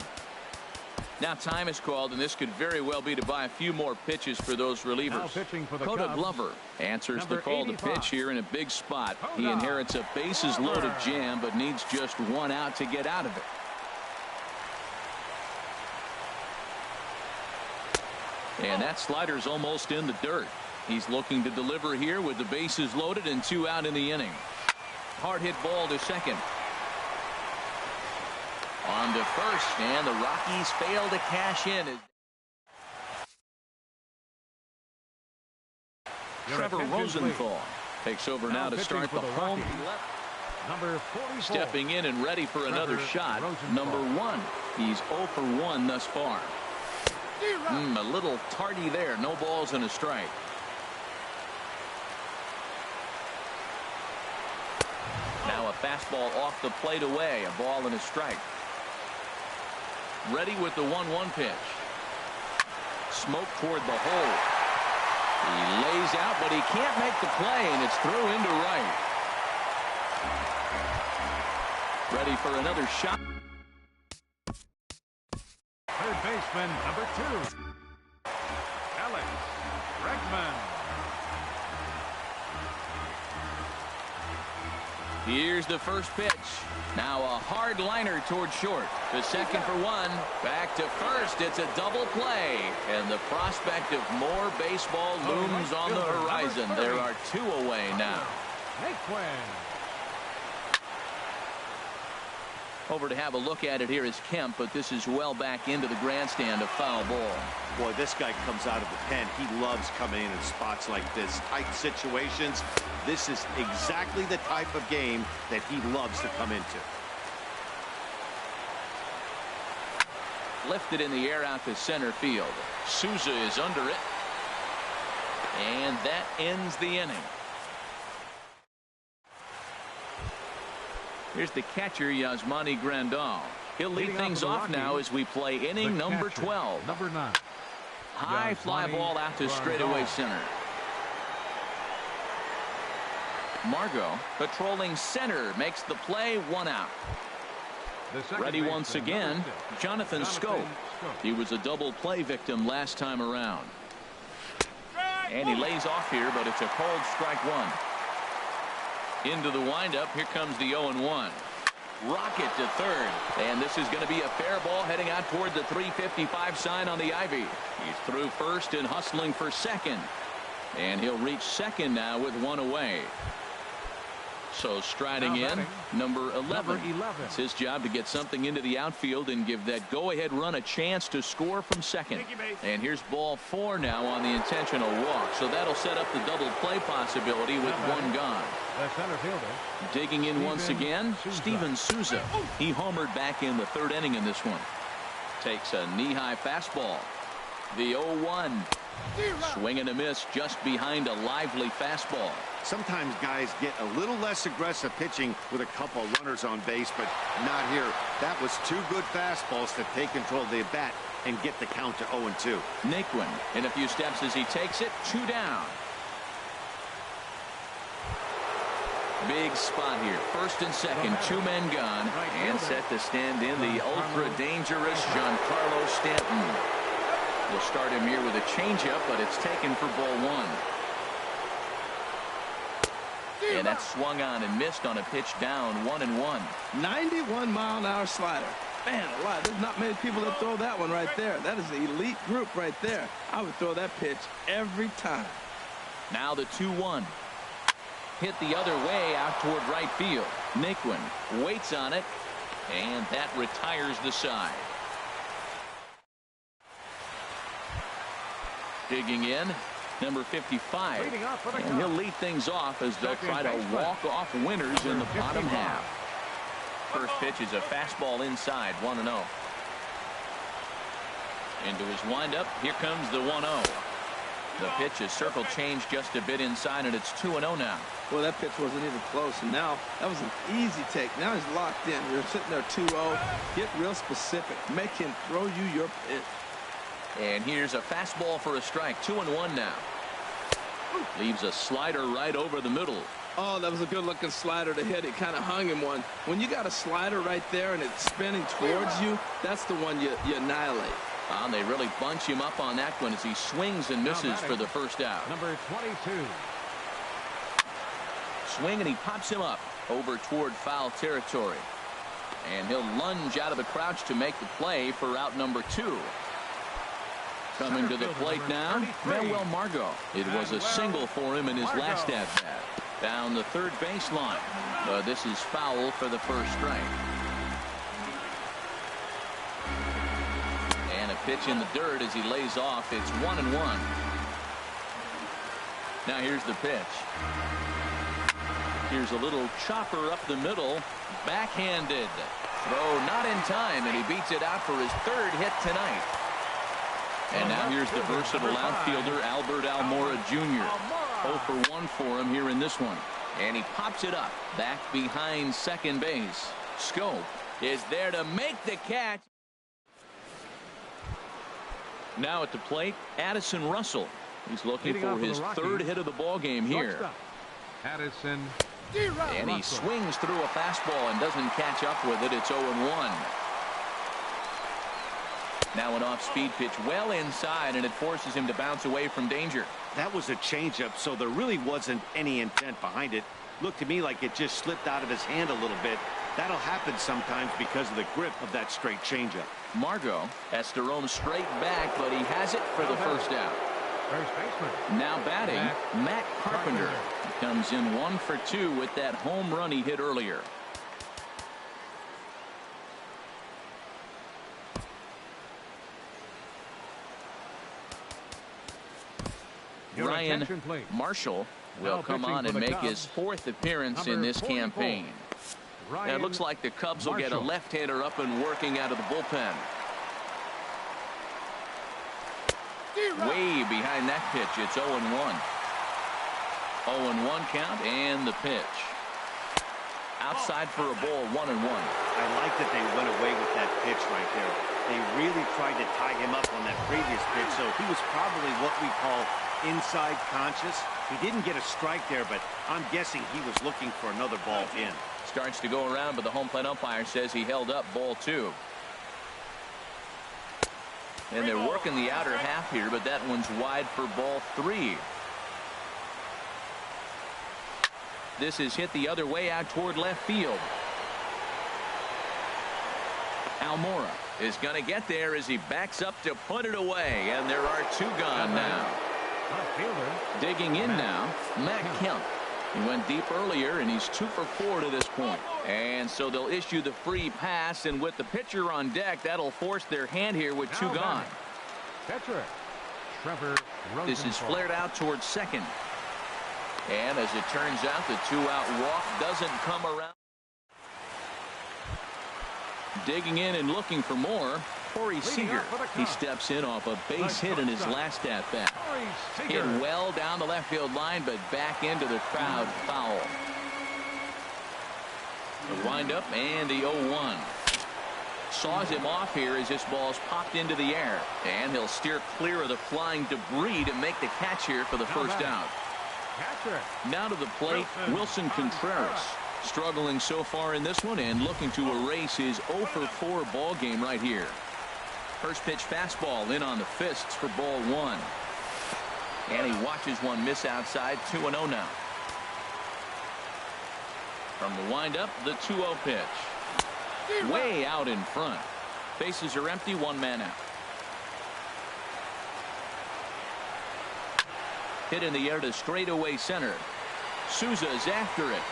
Now time is called, and this could very well be to buy a few more pitches for those relievers. Coda Glover answers the call to pitch here in a big spot. He inherits a bases-loaded jam, but needs just one out to get out of it. And that slider's almost in the dirt. He's looking to deliver here with the bases loaded and two out in the inning. Hard hit ball to second. On to first, and the Rockies fail to cash in. Trevor Rosenthal takes over now to start the home. Number 44. Stepping in and ready for another shot. Number 1. He's 0 for 1 thus far. A little tardy there. No balls and a strike. Now a fastball off the plate away. A ball and a strike. Ready with the 1-1 pitch. Smoke toward the hole. He lays out, but he can't make the play, and it's through into right. Ready for another shot. Third baseman, number 2. Alex Bregman. Here's the first pitch. Now a hard liner toward short. To second for one. Back to first. It's a double play. And the prospect of more baseball looms on the horizon. There are 2 away now. Over to have a look at it here is Kemp, but this is well back into the grandstand, a foul ball. Boy, this guy comes out of the pen. He loves coming in spots like this, tight situations. This is exactly the type of game that he loves to come into. Lifted in the air out to center field. Souza is under it. And that ends the inning. Here's the catcher, Yasmani Grandal. He'll lead things off now as we play inning number 12. Number 9. High fly ball out to straightaway center. Margot patrolling center makes the play, 1 out. Ready once again, Jonathan Scope. He was a double play victim last time around. And he lays off here, but it's a cold strike 1. Into the windup. Here comes the 0-1. Rocket to third. And this is going to be a fair ball heading out toward the 355 sign on the ivy. He's through first and hustling for second. And he'll reach second now with 1 away. So striding in, number 11. It's his job to get something into the outfield and give that go-ahead run a chance to score from second. And here's ball 4 now on the intentional walk. So that'll set up the double play possibility with 1 gone. Digging in once again, Steven Souza. He homered back in the 3rd inning in this one. Takes a knee-high fastball. The 0-1. Swing and a miss just behind a lively fastball. Sometimes guys get a little less aggressive pitching with a couple of runners on base, but not here. That was 2 good fastballs to take control of the bat and get the count to 0-2. Naquin in a few steps as he takes it. 2 down. Big spot here. First and second, 2 men gone, and set to stand in the ultra-dangerous Giancarlo Stanton. We'll start him here with a changeup, but it's taken for ball 1. And that's swung on and missed on a pitch down, 1-1. 91-mile-an-hour slider. Man alive, there's not many people that throw that one right there. That is an elite group right there. I would throw that pitch every time. Now the 2-1. Hit the other way out toward right field. Naquin waits on it, and that retires the side. Digging in, number 55. And he'll lead things off as they'll try to walk off winners in the bottom half. First pitch is a fastball inside, 1-0. Into his windup, here comes the 1-0. The pitch is circle changed just a bit inside, and it's 2-0 now. Well, that pitch wasn't even close, and now that was an easy take. Now he's locked in. You're sitting there 2-0. Get real specific. Make him throw you your pitch. And here's a fastball for a strike. 2-1 now. Leaves a slider right over the middle. Oh, that was a good-looking slider to hit. It kind of hung him one. When you got a slider right there and it's spinning towards you, that's the one you annihilate. And they really bunch him up on that one as he swings and misses for the first out. Number 22. Swing, and he pops him up over toward foul territory. And he'll lunge out of the crouch to make the play for out number 2. Coming to the plate now, Manuel Margot. It was a single for him in his last at-bat. Down the third baseline. This is foul for the first strike. And a pitch in the dirt as he lays off. It's 1-1. Now here's the pitch. Here's a little chopper up the middle. Backhanded. Throw not in time, and he beats it out for his 3rd hit tonight. And now here's the versatile outfielder, Albert Almora Jr. 0 for 1 for him here in this one. And he pops it up back behind second base. Scope is there to make the catch. Now at the plate, Addison Russell. He's looking for his 3rd hit of the ball game here. Addison. And he swings through a fastball and doesn't catch up with it. It's 0-1. Now an off-speed pitch well inside, and it forces him to bounce away from danger. That was a changeup, so there really wasn't any intent behind it. Looked to me like it just slipped out of his hand a little bit. That'll happen sometimes because of the grip of that straight changeup. Margot has to roam straight back, but he has it for the first out. First baseman. Now batting, Matt Carpenter. Comes in 1 for 2 with that home run he hit earlier. Ryan Marshall will come on and make his 4th appearance in this campaign. Now it looks like the Cubs will get a left-hander up and working out of the bullpen. Way behind that pitch. It's 0-1. 0-1 count and the pitch. Outside for a ball, 1-1. I like that they went away with that pitch right there. They really tried to tie him up on that previous pitch, so he was probably what we call inside conscious. He didn't get a strike there, but I'm guessing he was looking for another ball in. Starts to go around, but the home plate umpire says he held up ball 2. And they're working the outer half here, but that one's wide for ball 3. This is hit the other way out toward left field. Almora is going to get there as he backs up to put it away, and there are 2 gone now. Digging in now, Matt Kemp. He went deep earlier, and he's 2 for 4 to this point. And so they'll issue the free pass, and with the pitcher on deck, that'll force their hand here with 2 gone. This is flared out towards second. And as it turns out, the 2-out walk doesn't come around. Digging in and looking for more, Corey Seager. He steps in off a base hit in his last at-bat. Hit well down the left field line, but back into the crowd, foul. The windup and the 0-1. Saws him off here as this ball's popped into the air. And he'll steer clear of the flying debris to make the catch here for the first out. Now to the plate, Wilson Contreras. Struggling so far in this one and looking to erase his 0 for 4 ball game right here. First pitch fastball in on the fists for ball 1. And he watches one miss outside. 2-0 now. From the windup, the 2-0 pitch. Way out in front. Bases are empty, 1 man out. Hit in the air to straightaway center. Souza's after it.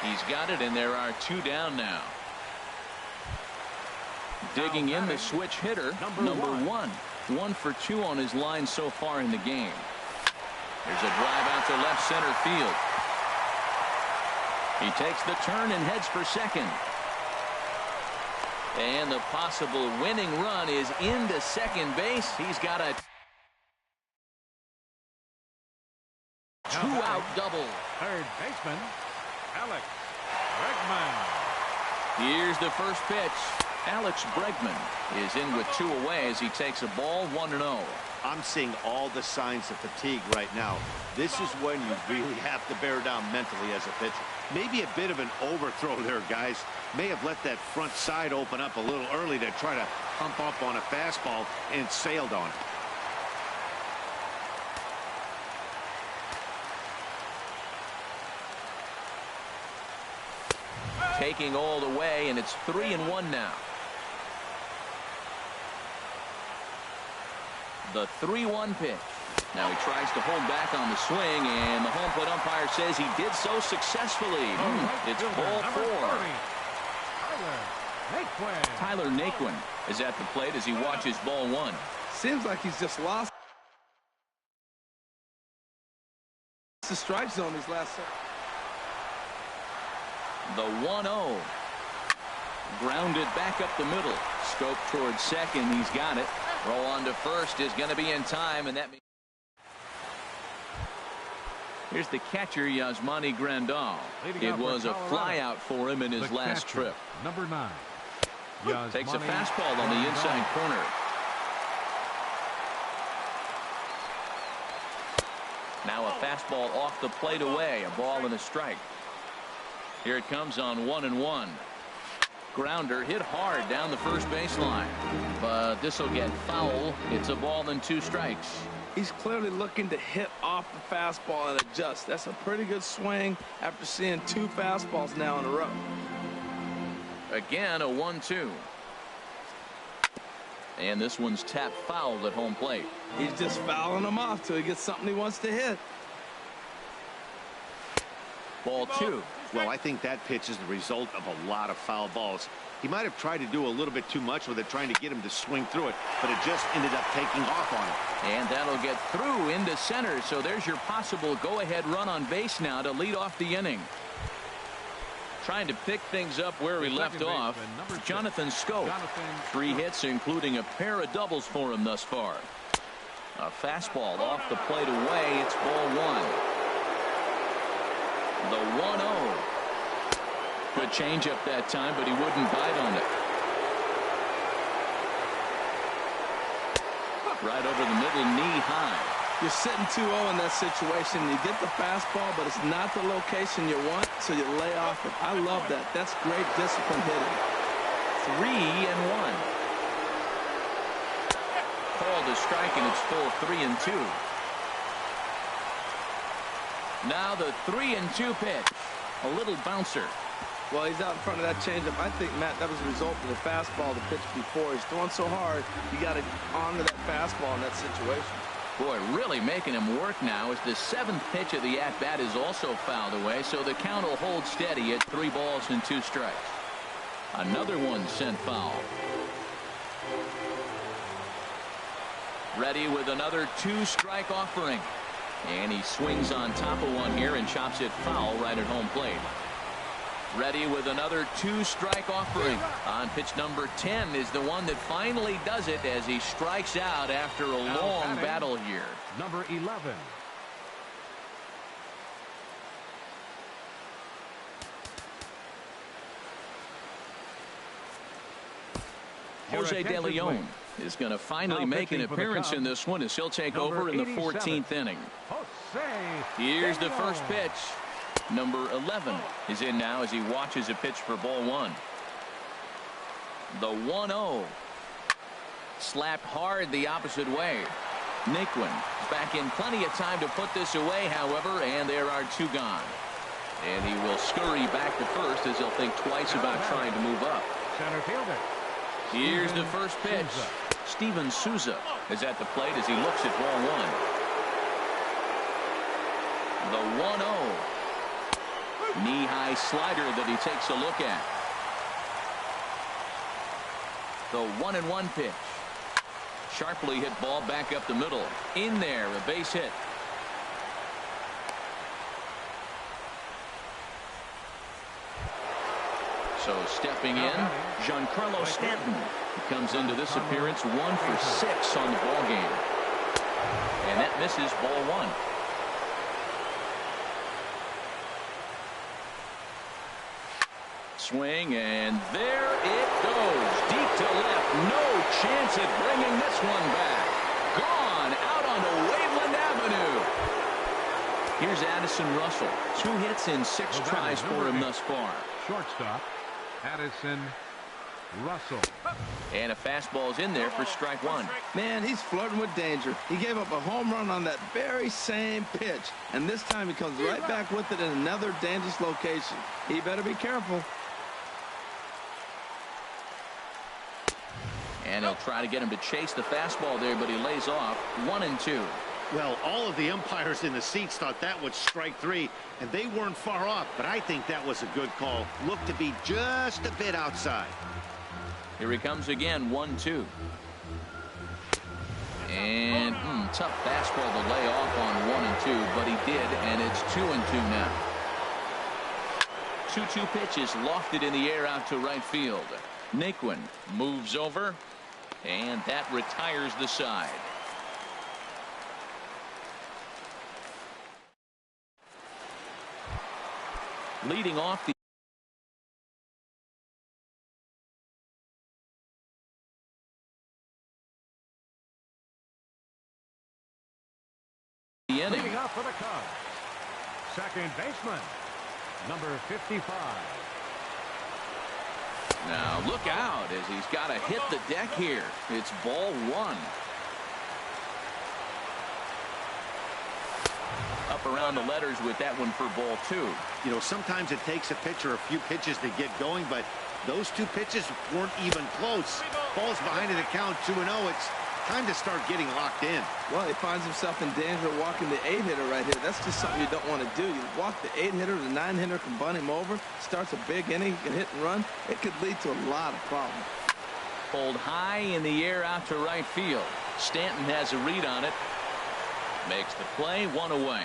He's got it, and there are 2 down now. Digging in, the switch hitter, number 1. 1 for 2 on his line so far in the game. There's a drive out to left center field. He takes the turn and heads for second. And the possible winning run is into second base. He's got a 2-out double. Third baseman, Alex Bregman. Here's the first pitch. Alex Bregman is in with 2 away as he takes a ball, 1-0. I'm seeing all the signs of fatigue right now. This is when you really have to bear down mentally as a pitcher. Maybe a bit of an overthrow there, guys. May have let that front side open up a little early to try to pump up on a fastball and sailed on it. Taking all the way, and it's 3-1 now. The 3-1 pitch. Now he tries to hold back on the swing, and the home plate umpire says he did so successfully. It's ball 4. Tyler Naquin is at the plate as he watches ball 1. Seems like he's just lost the strike zone these last. The 1-0. Grounded back up the middle. Scope towards second. He's got it. Roll on to first is going to be in time, and that means. Here's the catcher, Yasmani Grandal. It was a flyout for him in his last trip. Number 9. Takes a fastball on the inside corner. Now a fastball off the plate away. A ball and a strike. Here it comes on 1-1. Grounder hit hard down the first baseline. but this will get foul. It's a ball and 2 strikes. He's clearly looking to hit off the fastball and adjust. That's a pretty good swing after seeing 2 fastballs now in a row. Again, a 1-2. And this one's tapped foul at home plate. He's just fouling them off till he gets something he wants to hit. Ball 2. Well, I think that pitch is the result of a lot of foul balls. He might have tried to do a little bit too much with it, trying to get him to swing through it, but it just ended up taking off on him. And that'll get through into center, so there's your possible go-ahead run on base now to lead off the inning. Trying to pick things up where we left off, Jonathan Schoop. 3 hits, including a pair of doubles for him thus far. A fastball off the plate away. It's ball 1. The 1-0. Good changeup that time, but he wouldn't bite on it. Right over the middle, knee high. You're sitting 2-0 in that situation. You get the fastball, but it's not the location you want, so you lay off it. I love that. That's great discipline hitting. 3-1. Called a strike, and it's full 3-2. Now the 3-2 pitch. A little bouncer. Well, he's out in front of that changeup. I think, Matt, that was a result of the fastball the pitch before. He's throwing so hard, you got to honor that fastball in that situation. Boy, really making him work now as the 7th pitch of the at-bat is also fouled away, so the count will hold steady at 3 balls and 2 strikes. Another one sent foul. Ready with another 2-strike offering. And he swings on top of one here and chops it foul right at home plate. Ready with another 2-strike offering. On pitch number 10 is the one that finally does it as he strikes out after a long battle here. Number 11. Jose De Leon is going to finally make an appearance in this one as he'll take over in the 14th inning. Here's the first pitch. Number 11 is in now as he watches a pitch for ball 1. The 1-0. Slapped hard the opposite way. Naquin back in plenty of time to put this away, however, and there are 2 gone. And he will scurry back to first as he'll think twice about trying to move up. Center fielder. Here's the first pitch. Steven Souza is at the plate as he looks at ball 1. The 1-0. Knee-high slider that he takes a look at. The 1-1 pitch. Sharply hit ball back up the middle. In there, a base hit. So stepping in, Giancarlo Stanton. He comes into this appearance 1 for 6 on the ball game. And that misses ball 1. Swing, and there it goes. Deep to left. No chance at bringing this one back. Gone out onto Waveland Avenue. Here's Addison Russell. 2 hits in 6 tries for him thus far. Shortstop, Addison Russell. And a fastball's in there for strike 1. Man, he's flirting with danger. He gave up a home run on that very same pitch. And this time he comes right back with it in another dangerous location. He better be careful. And he'll try to get him to chase the fastball there, but he lays off. 1-2. Well, all of the umpires in the seats thought that was strike 3, and they weren't far off, but I think that was a good call. Looked to be just a bit outside. Here he comes again, 1-2. And tough fastball to lay off on 1-2, but he did, and it's 2-2 now. 2-2 pitch is lofted in the air out to right field. Naquin moves over, and that retires the side. Leading off the inning. Leading off for the Cubs, second baseman, number 55. Now look out as he's got to hit the deck here. It's ball one. Up around the letters with that one for ball two. You know, sometimes it takes a pitcher a few pitches to get going, but those two pitches weren't even close. Ball's behind in the count 2-0. It's time to start getting locked in. Well, he finds himself in danger of walking the 8-hitter right here. That's just something you don't want to do. You walk the 8-hitter, the 9-hitter can bunt him over, starts a big inning, he can hit and run. It could lead to a lot of problems. Pulled high in the air out to right field. Stanton has a read on it. Makes the play, one away.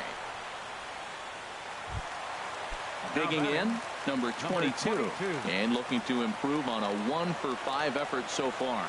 Digging in, number 22, and looking to improve on a 1-for-5 effort so far.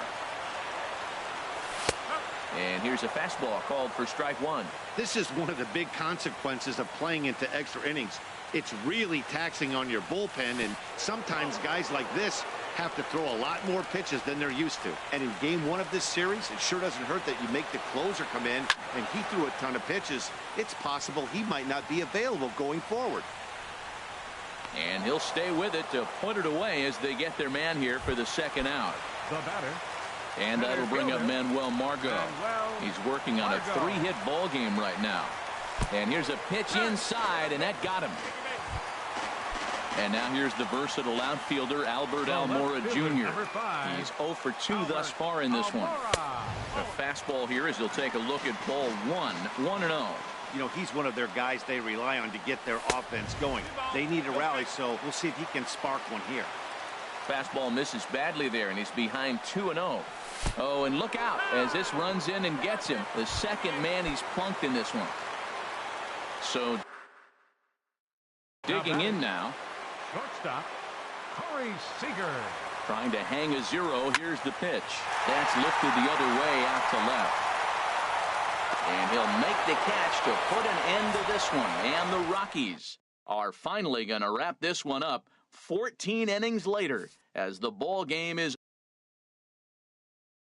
And here's a fastball called for strike one. This is one of the big consequences of playing into extra innings. It's really taxing on your bullpen, and sometimes guys like this have to throw a lot more pitches than they're used to. And in game one of this series, it sure doesn't hurt that you make the closer come in, and he threw a ton of pitches. It's possible he might not be available going forward. And he'll stay with it to put it away as they get their man here for the second out. The batter. And that'll bring up Manuel Margot. He's working on a 3-hit ball game right now. And here's a pitch inside, and that got him. And now here's the versatile outfielder, Albert Almora Jr. He's 0 for 2 thus far in this one. A fastball here as he'll take a look at ball one, 1-0. You know, he's one of their guys they rely on to get their offense going. They need a rally, so we'll see if he can spark one here. Fastball misses badly there, and he's behind 2-0. Oh, and look out as this runs in and gets him. The second man he's plunked in this one. So digging in now. Shortstop, Corey Seager. Trying to hang a 0. Here's the pitch. That's lifted the other way out to left. And he'll make the catch to put an end to this one. And the Rockies are finally going to wrap this one up 14 innings later as the ball game is